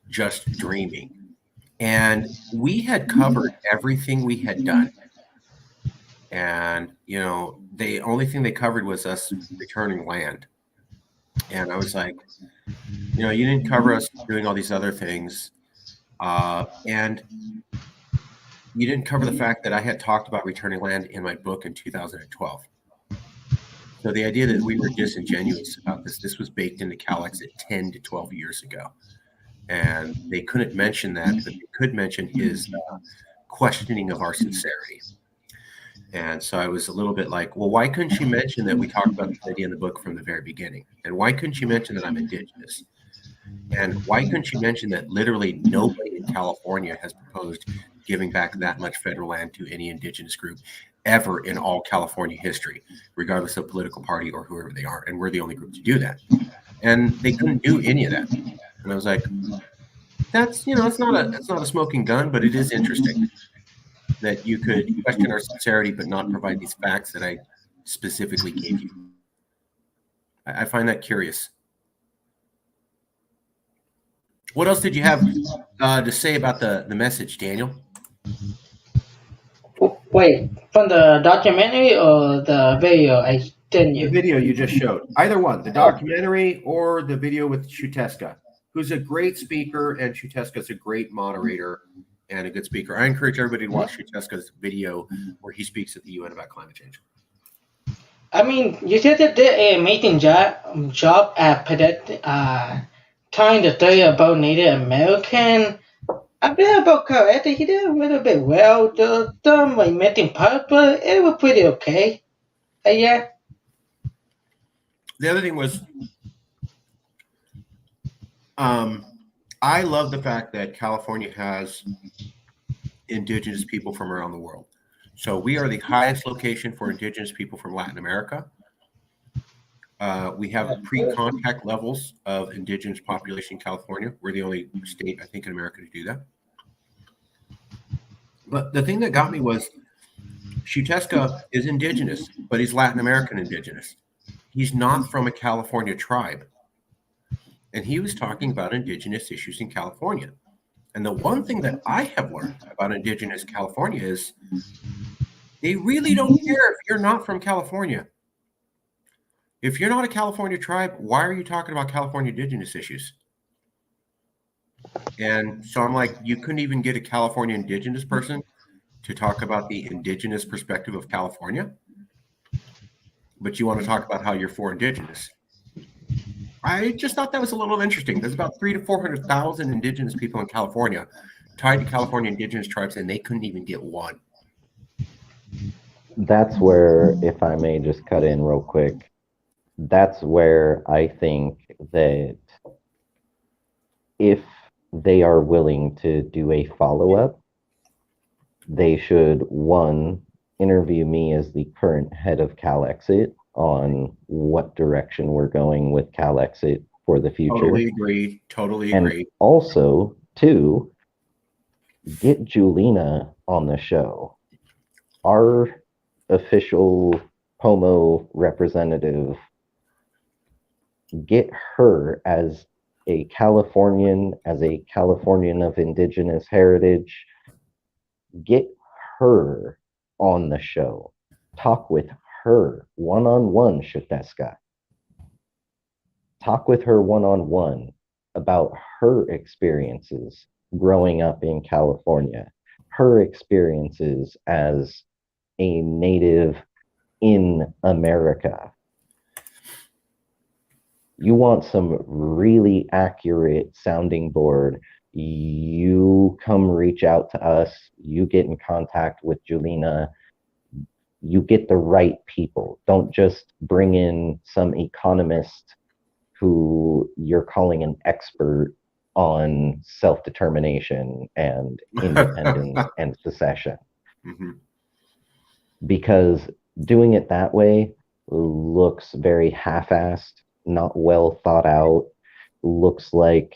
just dreaming. And we had covered everything we had done. And, the only thing they covered was us returning land. And I was like, you didn't cover us doing all these other things. And you didn't cover the fact that I had talked about returning land in my book in 2012. So the idea that we were disingenuous about this was baked into Calexit 10 to 12 years ago. And they couldn't mention that, but they could mention his questioning of our sincerity. And so I was a little bit like, well, why couldn't you mention that we talked about this idea in the book from the very beginning? And why couldn't you mention that I'm indigenous? And why couldn't you mention that literally nobody in California has proposed giving back that much federal land to any indigenous group ever in all California history, regardless of political party or whoever they are? And we're the only group to do that. And they couldn't do any of that. And I was like, that's, it's not a smoking gun, but it is interesting that you could question our sincerity but not provide these facts that I specifically gave you. I find that curious. What else did you have to say about the message, Daniel? Wait, from the documentary or the video I didn't The you? video you just showed. Either one, the documentary or the video with Shuteska, who's a great speaker, and Shuteska's a great moderator and a good speaker. I encourage everybody to watch Shuteska's video where he speaks at the UN about climate change. I mean, you said that did an amazing job at telling the story about Native American. A bit about Calexit, he did a little bit well. The missing part, but it was pretty okay. Yeah. The other thing was, I love the fact that California has indigenous people from around the world. So we are the highest location for indigenous people from Latin America. We have pre-contact levels of indigenous population in California. We're the only state, I think, in America to do that. But the thing that got me was Xiuhtezca is indigenous, but he's Latin American indigenous. He's not from a California tribe. And he was talking about indigenous issues in California. And the one thing that I have learned about indigenous California is they really don't care if you're not from California. If you're not a California tribe, why are you talking about California indigenous issues? And so I'm like, you couldn't even get a California indigenous person to talk about the indigenous perspective of California, but you want to talk about how you're for indigenous. I just thought that was a little interesting. There's about 300,000 to 400,000 indigenous people in California tied to California indigenous tribes, and they couldn't even get one. That's where, if I may just cut in real quick, that's where I think that if they are willing to do a follow-up, they should, one, interview me as the current head of Calexit on what direction we're going with Calexit for the future. Totally and agree. Also, two, get Julina on the show. Our official Pomo representative, get her as a Californian of indigenous heritage. Get her on the show. Talk with her one-on-one, Xiuhtezca. Talk with her one-on-one about her experiences growing up in California, her experiences as a native in America. You want some really accurate sounding board, you come reach out to us, you get in contact with Julina, you get the right people. Don't just bring in some economist who you're calling an expert on self-determination and independence and secession. Mm-hmm. Because doing it that way looks very half-assed, not well thought out, looks like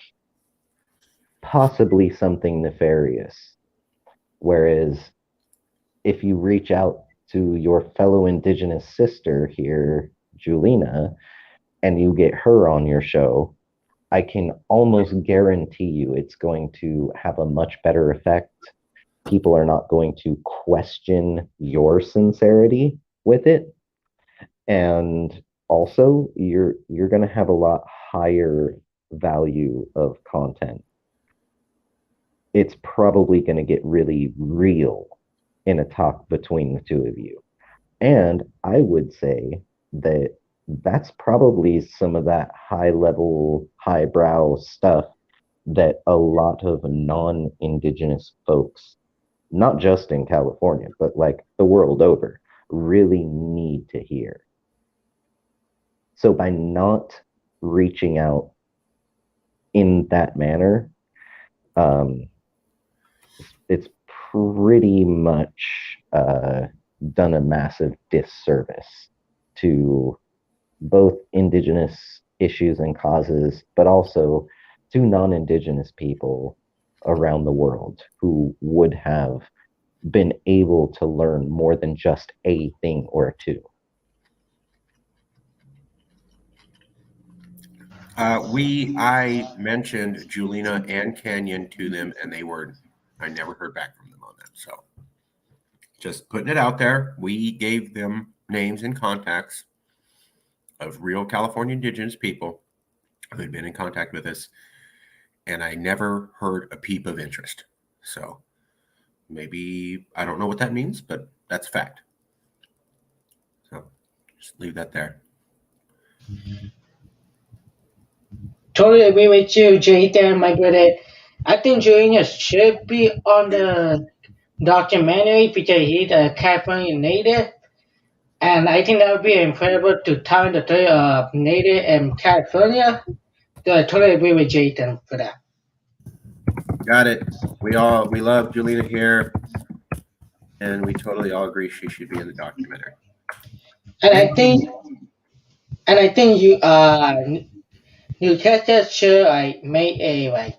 possibly something nefarious. Whereas if you reach out to your fellow indigenous sister here, Julina, and you get her on your show, I can almost guarantee you it's going to have a much better effect. People are not going to question your sincerity with it. And also, you're going to have a lot higher value of content. It's probably going to get really real in a talk between the two of you. And I would say that that's probably some of that high-level, highbrow stuff that a lot of non-indigenous folks, not just in California, but like the world over, really need to hear. So by not reaching out in that manner, it's pretty much done a massive disservice to both indigenous issues and causes, but also to non-indigenous people around the world who would have been able to learn more than just a thing or two. I mentioned Julina and Canyon to them, and I never heard back from them on that. So just putting it out there. We gave them names and contacts of real California indigenous people who had been in contact with us, and I never heard a peep of interest. So maybe, I don't know what that means, but that's a fact. So just leave that there. Totally agree with you, Jayden, my brother. I think Julina should be on the documentary because he's a California native. And I think that would be incredible to tell the story of native and California. So I totally agree with Jayden for that. Got it. We love Julina here, and we totally all agree she should be in the documentary. And I think you just should make a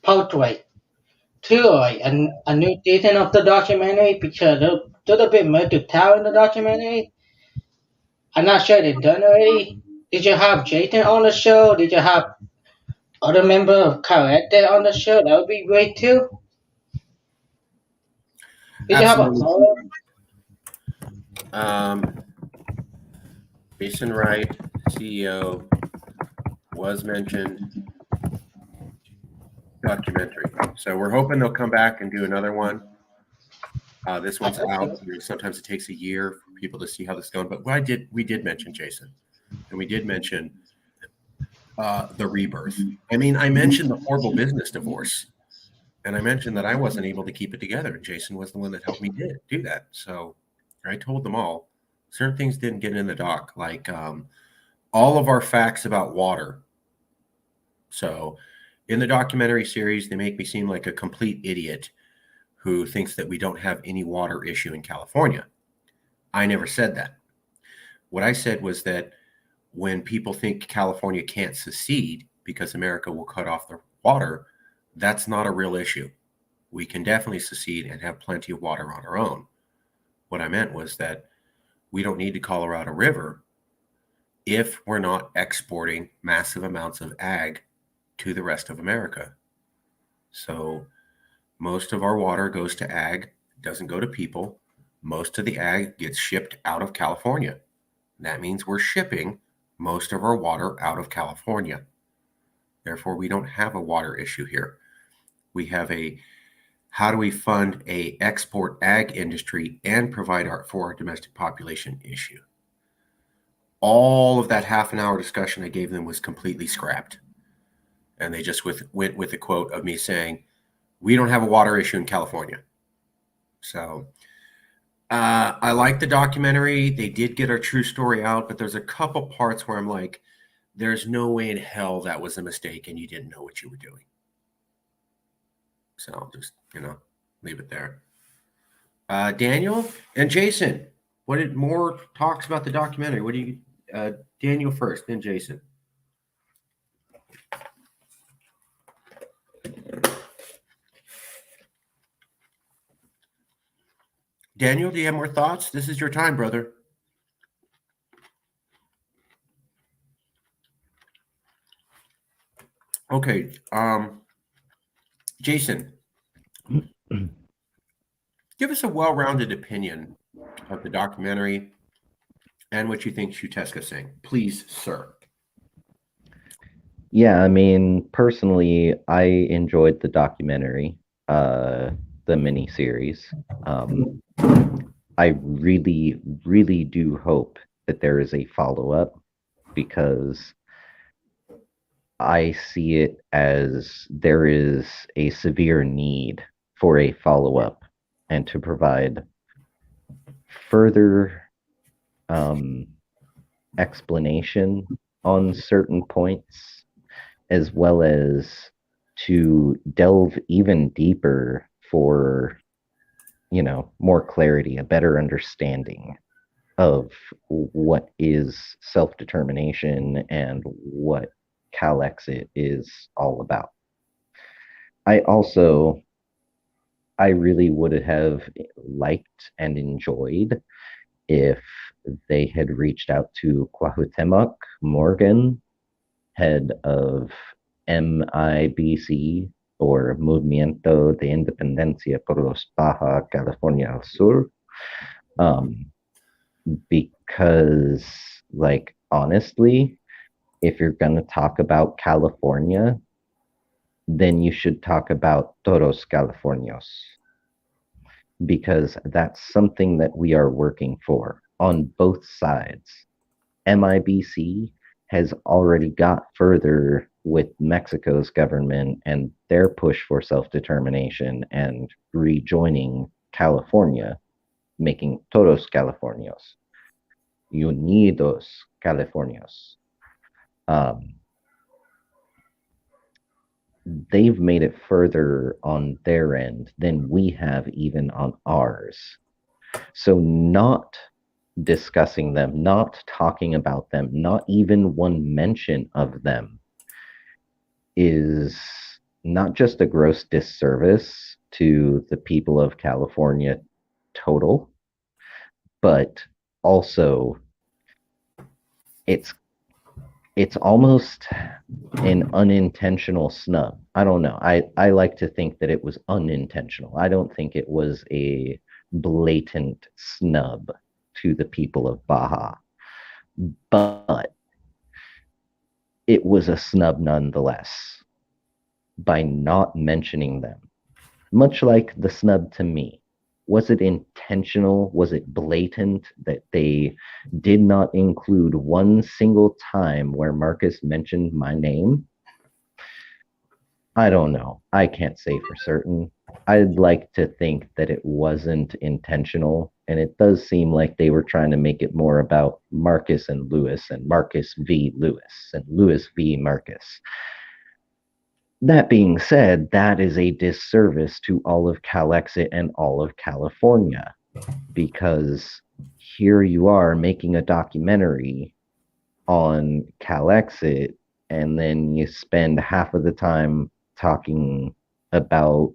portrait to a new season of the documentary because little bit more to tell in the documentary. I'm not sure they've done already. Did you have Jayden on the show? Did you have other member of Calexit on the show? That would be great too. Did you have a Absolutely. follow-up? Jason Wright, CEO, was mentioned. Documentary. So we're hoping they'll come back and do another one. This one's out. Sometimes it takes a year for people to see how this is going. But we did mention Jason, and we did mention the rebirth. I mean, I mentioned the horrible business divorce, and I mentioned that I wasn't able to keep it together, and Jason was the one that helped me do that. So I told them all. Certain things didn't get in the doc, like all of our facts about water. So in the documentary series, they make me seem like a complete idiot who thinks that we don't have any water issue in California. I never said that. What I said was that when people think California can't secede because America will cut off the water, that's not a real issue. We can definitely secede and have plenty of water on our own. What I meant was that we don't need the Colorado River if we're not exporting massive amounts of ag to the rest of America. So most of our water goes to ag, doesn't go to people. Most of the ag gets shipped out of California. That means we're shipping most of our water out of California. Therefore, we don't have a water issue here. We have a how do we fund a export ag industry and provide for our domestic population issue. All of that half an hour discussion I gave them was completely scrapped. And they just went with a quote of me saying, we don't have a water issue in California. So I like the documentary. They did get our true story out, but there's a couple parts where I'm like, there's no way in hell that was a mistake and you didn't know what you were doing. So I'll just, leave it there. Daniel and Jason, what did more talks about the documentary? What do you, Daniel first, then Jason. Daniel, do you have more thoughts? This is your time, brother. Okay. Jason, give us a well-rounded opinion of the documentary and what you think Shuteska's saying. Please, sir. Yeah, I mean, personally, I enjoyed the documentary, the miniseries. I really, really do hope that there is a follow-up because I see it as there is a severe need for a follow-up and to provide further explanation on certain points, as well as to delve even deeper for, more clarity, a better understanding of what is self-determination and what Calexit is all about. I really would have liked and enjoyed if they had reached out to Cuauhtemoc Morgan, head of MIBC, or Movimiento de Independencia por los Baja California del Sur, because, honestly, if you're going to talk about California, then you should talk about todos Californios, because that's something that we are working for on both sides. MIBC has already got further with Mexico's government and their push for self-determination and rejoining California, making todos Californios, unidos Californios. They've made it further on their end than we have even on ours. So not discussing them, not talking about them, not even one mention of them is not just a gross disservice to the people of California total, but also it's almost an unintentional snub. I don't know. I like to think that it was unintentional. I don't think it was a blatant snub to the people of Baja, but it was a snub nonetheless by not mentioning them, much like the snub to me. Was it intentional? Was it blatant that they did not include one single time where Marcus mentioned my name? I don't know. I can't say for certain. I'd like to think that it wasn't intentional, and it does seem like they were trying to make it more about Marcus and Lewis, and Marcus v. Lewis, and Lewis v. Marcus. That being said, that is a disservice to all of Calexit and all of California, because here you are making a documentary on Calexit, and then you spend half of the time talking about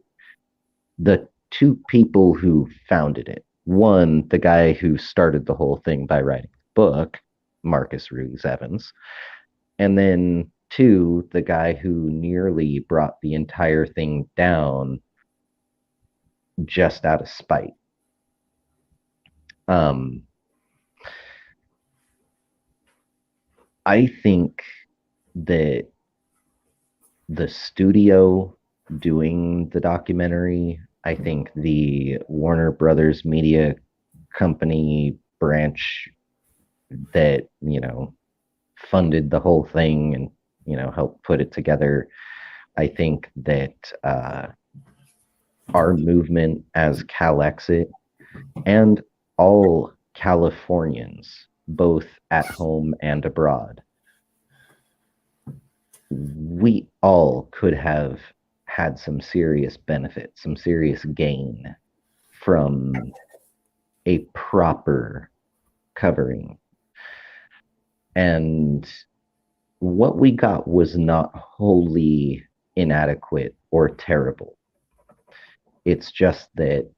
the two people who founded it. One, the guy who started the whole thing by writing the book, Marcus Ruiz Evans, and then two, the guy who nearly brought the entire thing down just out of spite. I think that the studio doing the documentary, I think the Warner Brothers Media Company branch that, funded the whole thing and, helped put it together, I think that our movement as Calexit and all Californians, both at home and abroad, we all could have had some serious benefit, some serious gain from a proper covering. And what we got was not wholly inadequate or terrible. It's just that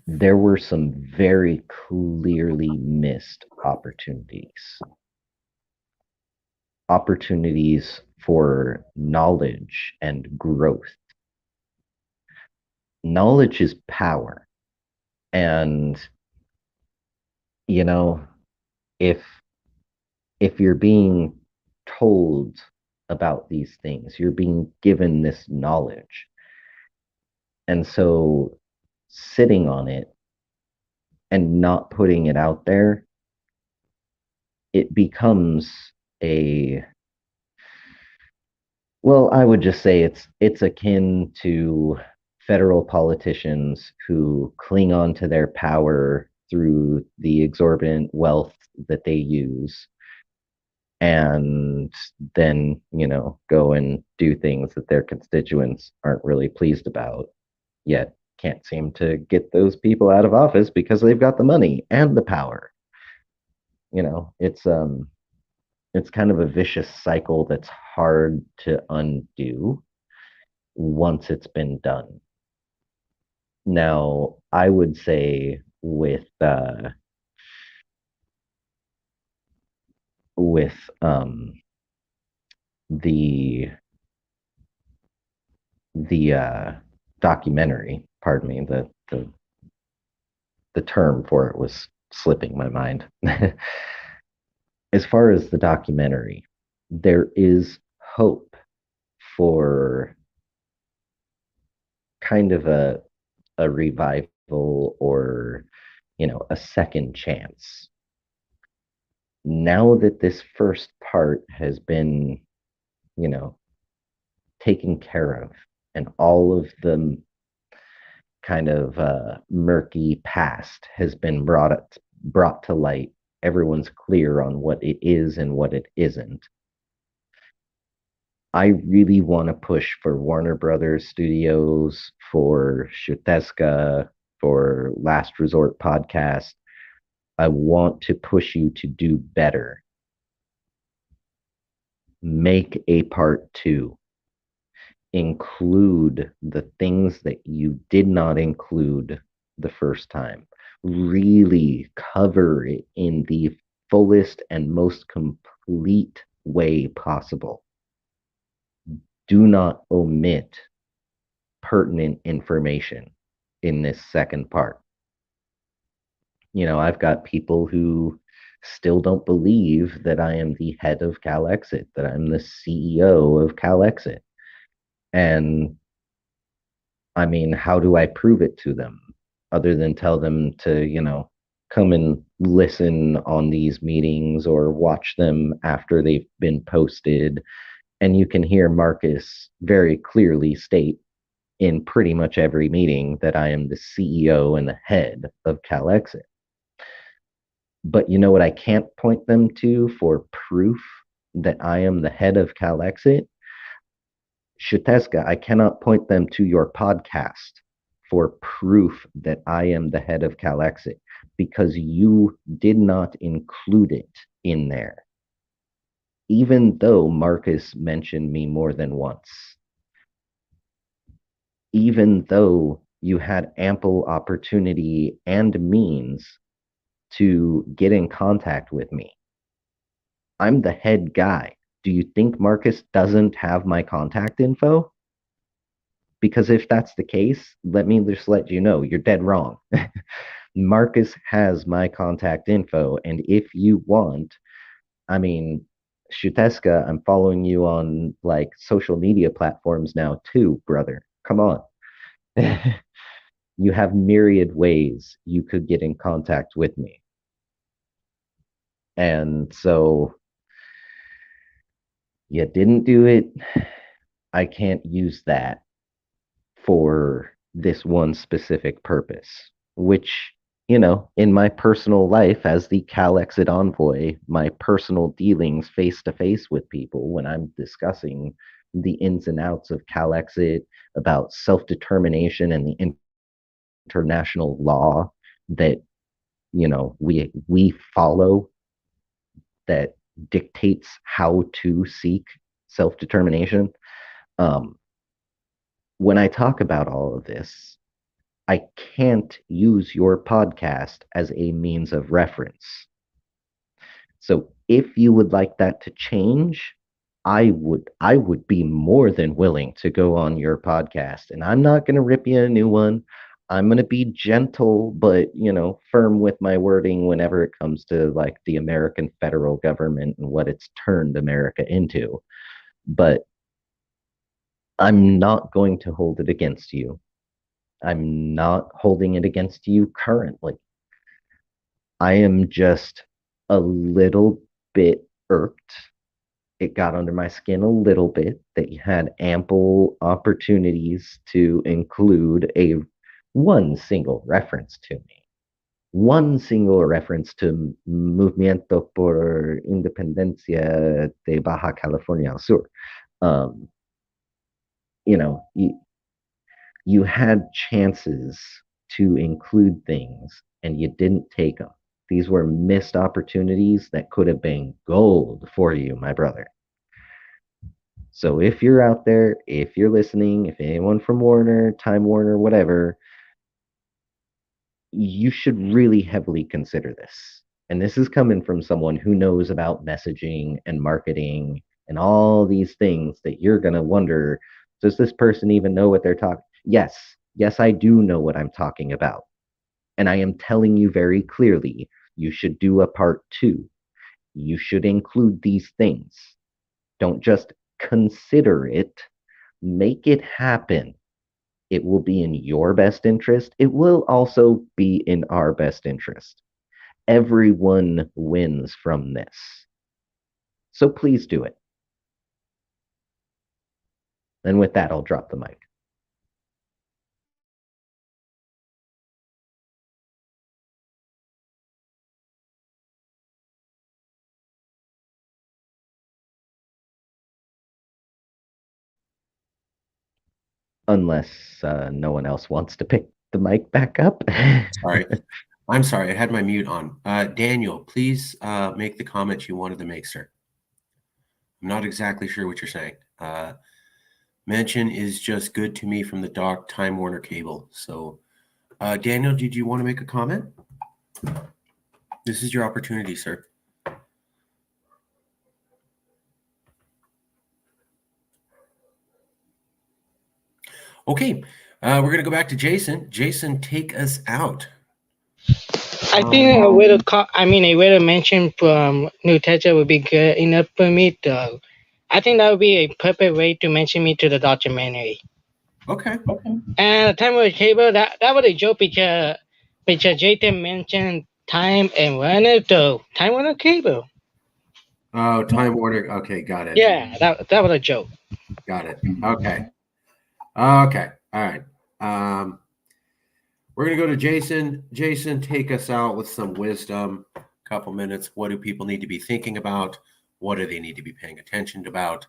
there were some very clearly missed opportunities. Opportunities for knowledge and growth. Knowledge is power. And, if you're being told about these things, you're being given this knowledge. And so sitting on it and not putting it out there, it becomes I would just say it's akin to federal politicians who cling on to their power through the exorbitant wealth that they use, and then, go and do things that their constituents aren't really pleased about, yet can't seem to get those people out of office because they've got the money and the power. It's kind of a vicious cycle that's hard to undo once it's been done. Now, I would say with the documentary, pardon me, the term for it was slipping my mind. As far as the documentary, there is hope for kind of a revival or, a second chance. Now that this first part has been, taken care of, and all of the kind of murky past has been brought to light, everyone's clear on what it is and what it isn't. I really want to push for Warner Brothers Studios, for Shuteska, for Last Resort Podcast. I want to push you to do better. Make a part 2. Include the things that you did not include the first time. Really cover it in the fullest and most complete way possible. Do not omit pertinent information in this second part. You know, I've got people who still don't believe that I am the head of Calexit, that I'm the CEO of Calexit. And I mean, how do I prove it to them other than tell them to, you know, come and listen on these meetings or watch them after they've been posted? And you can hear Marcus very clearly state in pretty much every meeting that I am the CEO and the head of Calexit. But you know what I can't point them to for proof that I am the head of Calexit? Shuteska, I cannot point them to your podcast for proof that I am the head of Calexit because you did not include it in there, even though Marcus mentioned me more than once. Even though you had ample opportunity and means to get in contact with me. I'm the head guy. Do you think Marcus doesn't have my contact info? Because if that's the case, let me just let you know, you're dead wrong. Marcus has my contact info, and if you want, I mean, Shuteska, I'm following you on like social media platforms now too, brother. Come on. You have myriad ways you could get in contact with me. And so you didn't do it. I can't use that for this one specific purpose, which, you know, in my personal life as the Calexit envoy, my personal dealings face to face with people when I'm discussing the ins and outs of Calexit, about self-determination and the international law that, you know, we follow, that dictates how to seek self-determination. When I talk about all of this, I can't use your podcast as a means of reference. So if you would like that to change, I would be more than willing to go on your podcast, and I'm not going to rip you a new one. I'm going to be gentle but, you know, firm with my wording whenever it comes to like the American federal government and what it's turned America into. But I'm not going to hold it against you. I'm not holding it against you currently. I am just a little bit irked. It got under my skin a little bit that you had ample opportunities to include one single reference to me. One single reference to Movimiento por Independencia de Baja California Sur. You know, you had chances to include things and you didn't take them. These were missed opportunities that could have been gold for you, my brother. So if you're out there, if you're listening, if anyone from Warner, Time Warner, whatever, you should really heavily consider this. And this is coming from someone who knows about messaging and marketing and all these things that you're going to wonder, does this person even know what they're talking? Yes, I do know what I'm talking about. And I am telling you very clearly, you should do a part 2. You should include these things. Don't just consider it, make it happen. It will be in your best interest. It will also be in our best interest. Everyone wins from this. So please do it. And with that, I'll drop the mic. Unless no one else wants to pick the mic back up. Sorry. I'm sorry. I had my mute on. Daniel, please make the comments you wanted to make, sir. I'm not exactly sure what you're saying. Mention is just good to me from the dock Time Warner cable. So Daniel, did you want to make a comment? This is your opportunity, sir. Okay, we're going to go back to Jason. Jason, take us out. I think a way to mention from New Tetra would be good enough for me, though. I think that would be a perfect way to mention me to the documentary. Okay. And Time Warner Cable, that was a joke because Jason mentioned Time and Warner, though. Time Warner Cable. Oh, Time Warner. Okay, got it. Yeah, that was a joke. Got it. Okay. Okay. All right. We're going to go to Jason. Jason, take us out with some wisdom. A couple minutes. What do people need to be thinking about? What do they need to be paying attention about?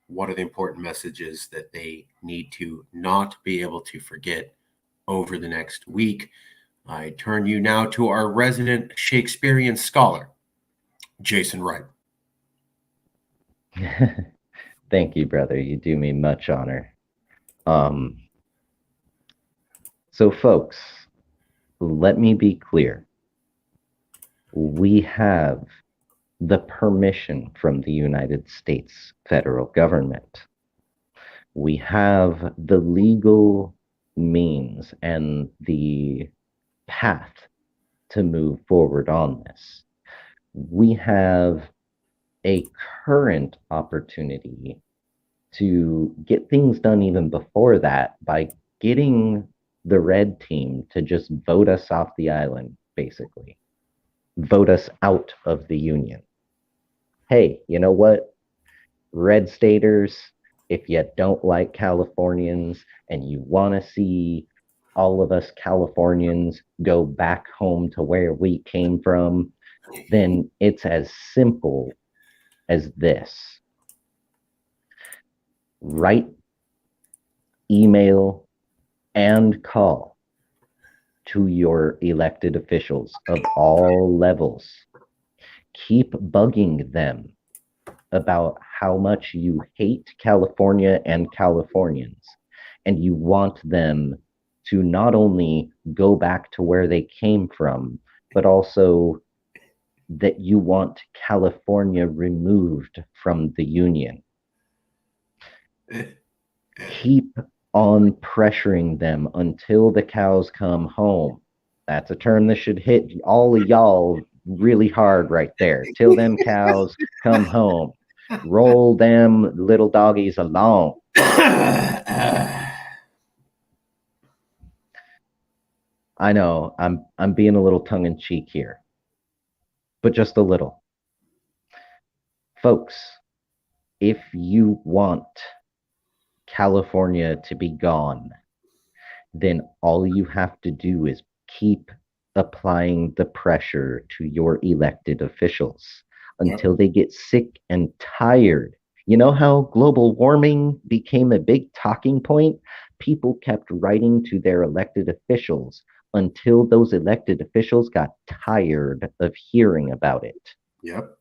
What are the important messages that they need to not be able to forget over the next week? I turn you now to our resident Shakespearean scholar, Jason Wright. Thank you, brother. You do me much honor. So, folks, let me be clear. We have the permission from the United States federal government. We have the legal means and the path to move forward on this. We have a current opportunity to get things done even before that by getting the red team to just vote us off the island, basically. Vote us out of the union. Hey, you know what? Red staters, if you don't like Californians and you want to see all of us Californians go back home to where we came from, then it's as simple as this. Write, email, and call to your elected officials of all levels. Keep bugging them about how much you hate California and Californians, and you want them to not only go back to where they came from, but also that you want California removed from the union. Keep on pressuring them until the cows come home. That's a term that should hit all of y'all really hard right there. Till them cows come home. Roll them little doggies along. I know I'm being a little tongue in cheek here, but just a little. Folks, if you want California to be gone, then all you have to do is keep applying the pressure to your elected officials until they get sick and tired. You know how global warming became a big talking point? People kept writing to their elected officials until those elected officials got tired of hearing about it. Yep.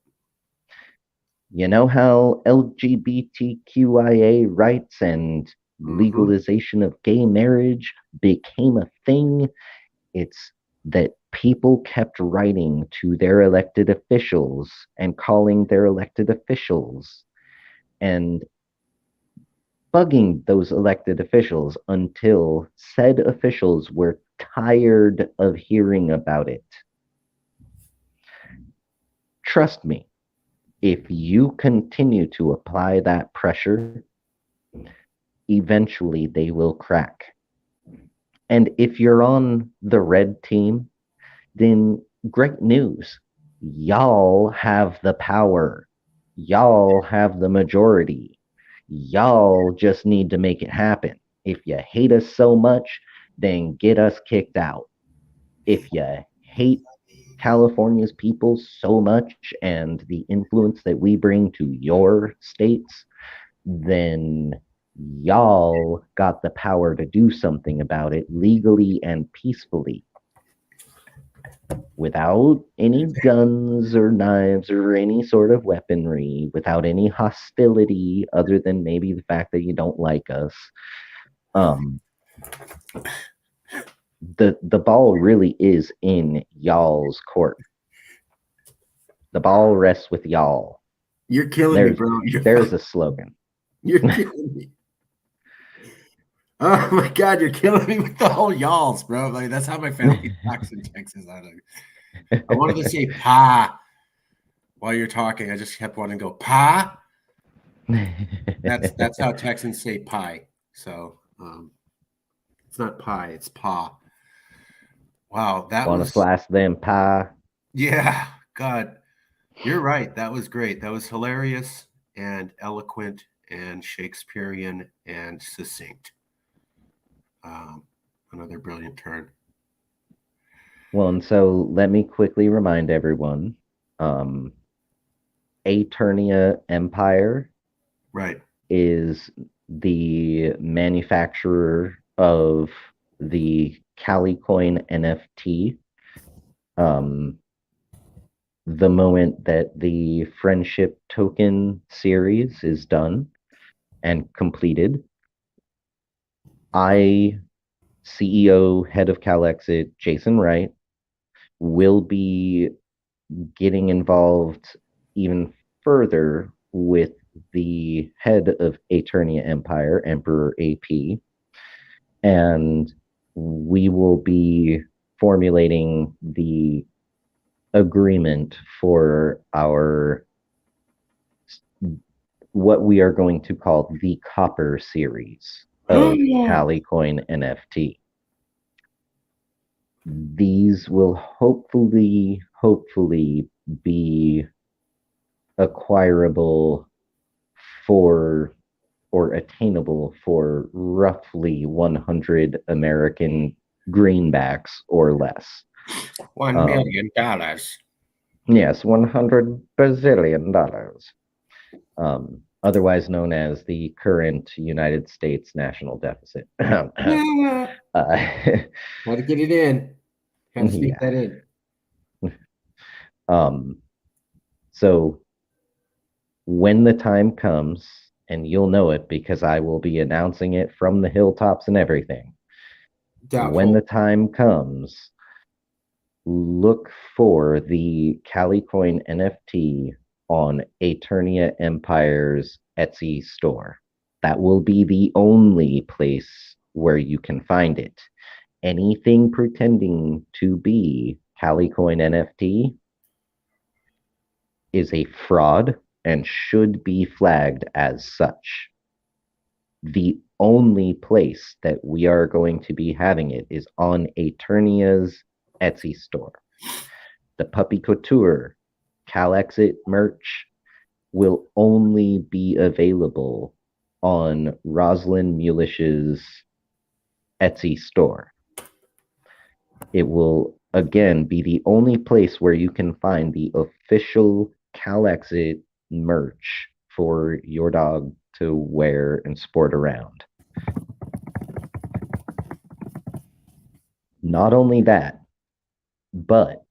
You know how LGBTQIA rights and legalization of gay marriage became a thing? It's that people kept writing to their elected officials and calling their elected officials and bugging those elected officials until said officials were tired of hearing about it. Trust me, if you continue to apply that pressure, eventually they will crack. And if you're on the red team, then great news. Y'all have the power. Y'all have the majority. Y'all just need to make it happen. If you hate us so much, then get us kicked out. If you hate California's people so much and the influence that we bring to your states, then y'all got the power to do something about it legally and peacefully without any guns or knives or any sort of weaponry, without any hostility other than maybe the fact that you don't like us. the ball really is in y'all's court. The ball rests with y'all. You're killing me, bro. There's a slogan. You're killing me. Oh my God, you're killing me with the whole y'alls, bro. Like that's how my family talks in Texas. I wanted to say pa while you're talking. I just kept wanting to go pa. That's how Texans say pie. So it's not pie, it's pa. Wow, that Want to was slice them pie? yeah. God, you're right. That was great. That was hilarious and eloquent and Shakespearean and succinct. Another brilliant turn. Well, and so let me quickly remind everyone, Aeternia Empire Right. is the manufacturer of the Calicoin NFT. The moment that the Friendship Token series is done and completed, CEO, head of Calexit, Jason Wright, will be getting involved even further with the head of Aeternia Empire, Emperor AP, and we will be formulating the agreement for our what we are going to call the Copper series of Calicoin NFT. These will hopefully be acquirable for or attainable for roughly 100 American greenbacks or less. $1 million. Yes, $100 bazillion. Otherwise known as the current United States national deficit. Had to get it in. Had to sneak that in. So when the time comes, and you'll know it because I will be announcing it from the hilltops and everything. Doubtful. When the time comes, look for the Calicoin NFT on Aeternia Empire's Etsy store. That will be the only place where you can find it. Anything pretending to be Calicoin NFT is a fraud and should be flagged as such. The only place that we are going to be having it is on Aeternia's Etsy store. The Puppy Couture Calexit merch will only be available on Rosalind Mulish's Etsy store. It will, again, be the only place where you can find the official Calexit merch for your dog to wear and sport around. Not only that, but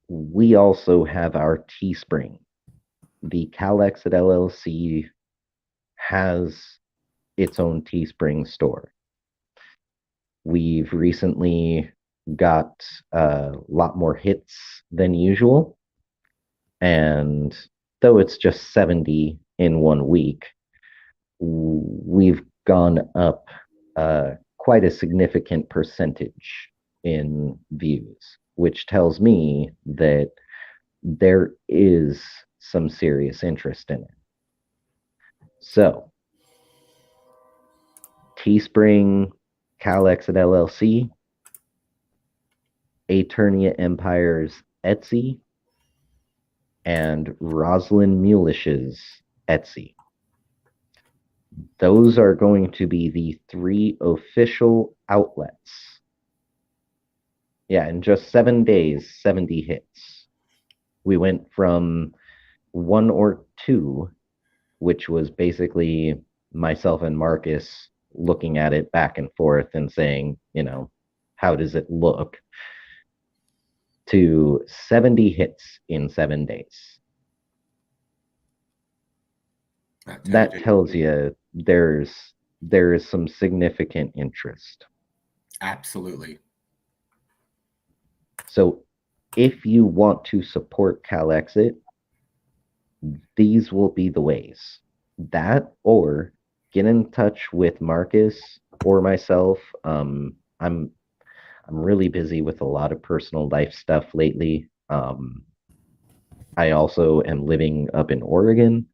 we also have our Teespring. The Calexit LLC has its own Teespring store. We've recently got a lot more hits than usual, and though it's just 70 in 1 week, we've gone up quite a significant percentage in views, which tells me that there is some serious interest in it. So, Teespring, Calexit LLC, Aeternia Empire's Etsy, and Rosalind Mulish's Etsy. Those are going to be the 3 official outlets. Yeah, in just 7 days, 70 hits. We went from 1 or 2, which was basically myself and Marcus looking at it back and forth and saying, how does it look? To 70 hits in 7 days. That tells you there is some significant interest. Absolutely. So if you want to support Calexit, these will be the ways. That, or get in touch with Marcus or myself. I'm really busy with a lot of personal life stuff lately. I also am living up in Oregon.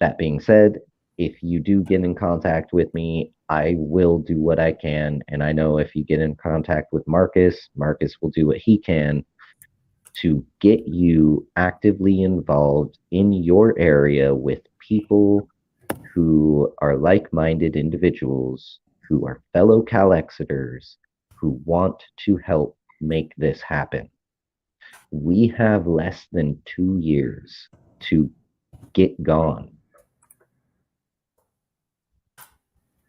That being said, if you do get in contact with me, I will do what I can. And I know if you get in contact with Marcus, Marcus will do what he can to get you actively involved in your area with people who are like minded individuals, who are fellow Calexiters, who want to help make this happen. We have less than 2 years to get gone.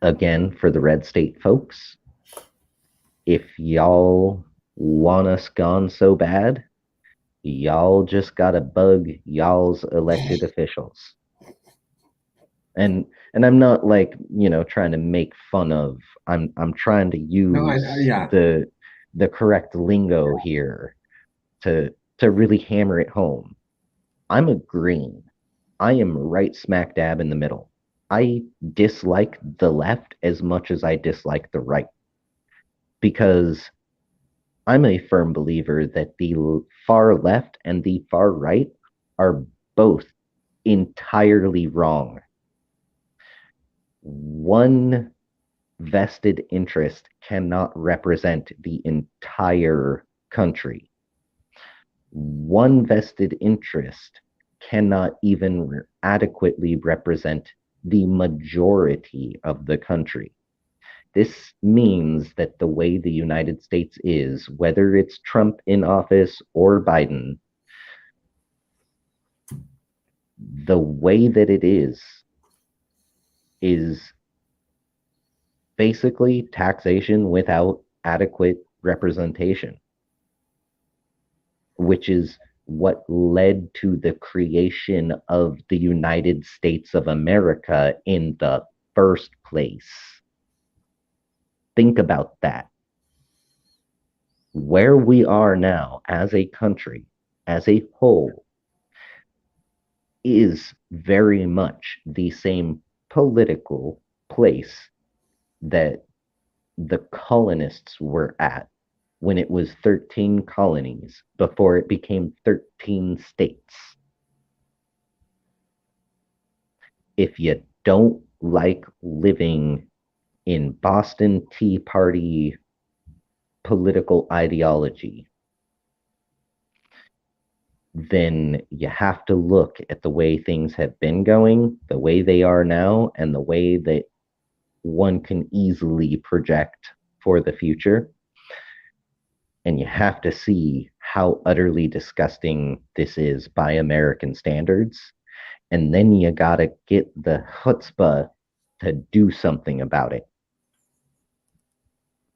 Again, for the red state folks, if y'all want us gone so bad, y'all just gotta bug y'all's elected officials. And I'm not like, trying to make fun of. I'm trying to use yeah. the correct lingo here to really hammer it home. I'm a green. I am right smack dab in the middle. I dislike the left as much as I dislike the right, because I'm a firm believer that the far left and the far right are both entirely wrong. One vested interest cannot represent the entire country. One vested interest cannot even adequately represent the majority of the country. This means that the way the United States is, whether it's Trump in office or Biden, the way that it is basically taxation without adequate representation, which is what led to the creation of the United States of America in the first place. Think about that. Where we are now as a country, as a whole, is very much the same political place that the colonists were at when it was 13 colonies before it became 13 states. If you don't like living in Boston Tea Party political ideology, then you have to look at the way things have been going, the way they are now, and the way that one can easily project for the future. And you have to see how utterly disgusting this is by American standards. And then you gotta get the chutzpah to do something about it.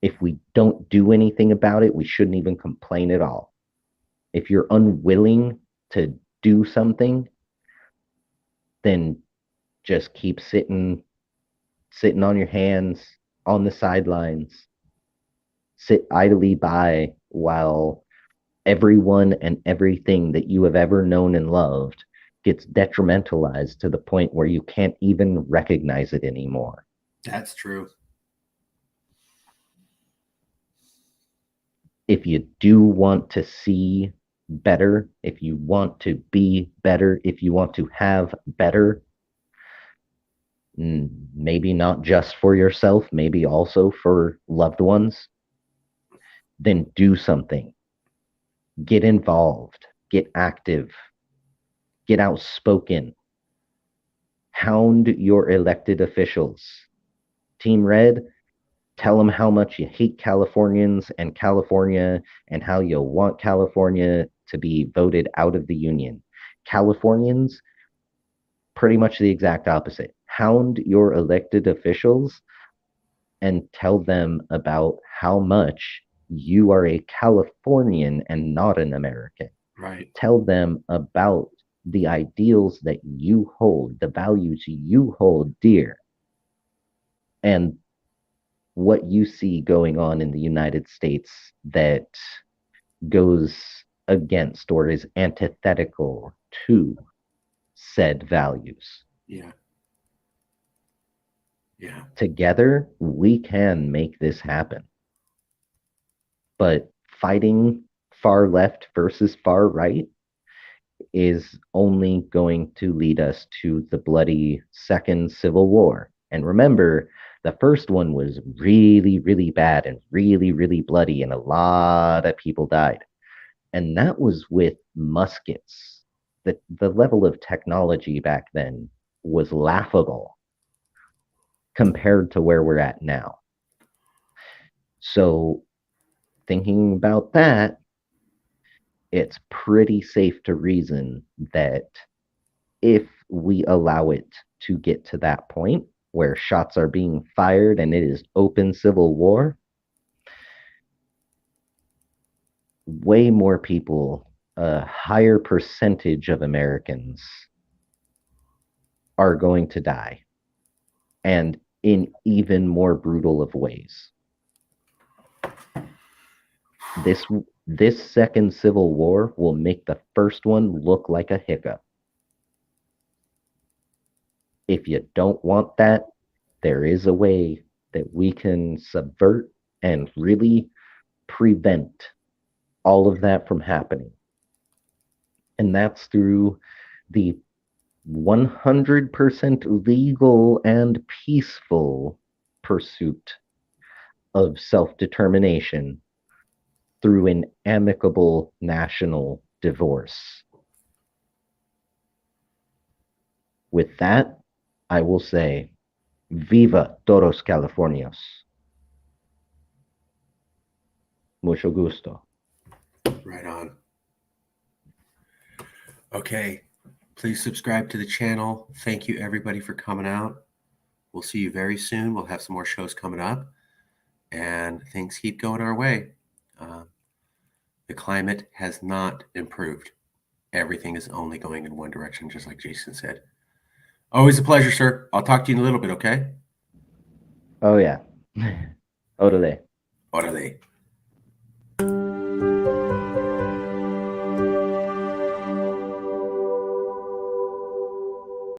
If we don't do anything about it, we shouldn't even complain at all. If you're unwilling to do something, then just keep sitting on your hands on the sidelines, sit idly by while everyone and everything that you have ever known and loved gets detrimentalized to the point where you can't even recognize it anymore. That's true. If you do want to see better, if you want to be better, if you want to have better, maybe not just for yourself, maybe also for loved ones, then do something. Get involved, get active, get outspoken. Hound your elected officials. Team Red, tell them how much you hate Californians and California and how you want California to be voted out of the union. Californians, pretty much the exact opposite. Hound your elected officials and tell them about how much you are a Californian and not an American. Right. Tell them about the ideals that you hold, the values you hold dear, and what you see going on in the United States that goes against or is antithetical to said values. Yeah. Yeah. Together, we can make this happen. But fighting far left versus far right is only going to lead us to the bloody second civil war. And remember, the first one was really, really bad and really, really bloody, and a lot of people died. And that was with muskets. The level of technology back then was laughable compared to where we're at now. So, thinking about that, it's pretty safe to reason that if we allow it to get to that point where shots are being fired and it is open civil war, way more people, a higher percentage of Americans are going to die, and in even more brutal of ways. This second civil war will make the first one look like a hiccup. If you don't want that, there is a way that we can subvert and really prevent all of that from happening. And that's through the 100% legal and peaceful pursuit of self-determination through an amicable national divorce. With that, I will say, Viva todos Californios. Mucho gusto. Right on. Okay. Please subscribe to the channel. Thank you, everybody, for coming out. We'll see you very soon. We'll have some more shows coming up, and things keep going our way. The climate has not improved. Everything is only going in one direction, just like Jason said. Always a pleasure, sir. I'll talk to you in a little bit, okay? Oh, yeah. Orale. Orale.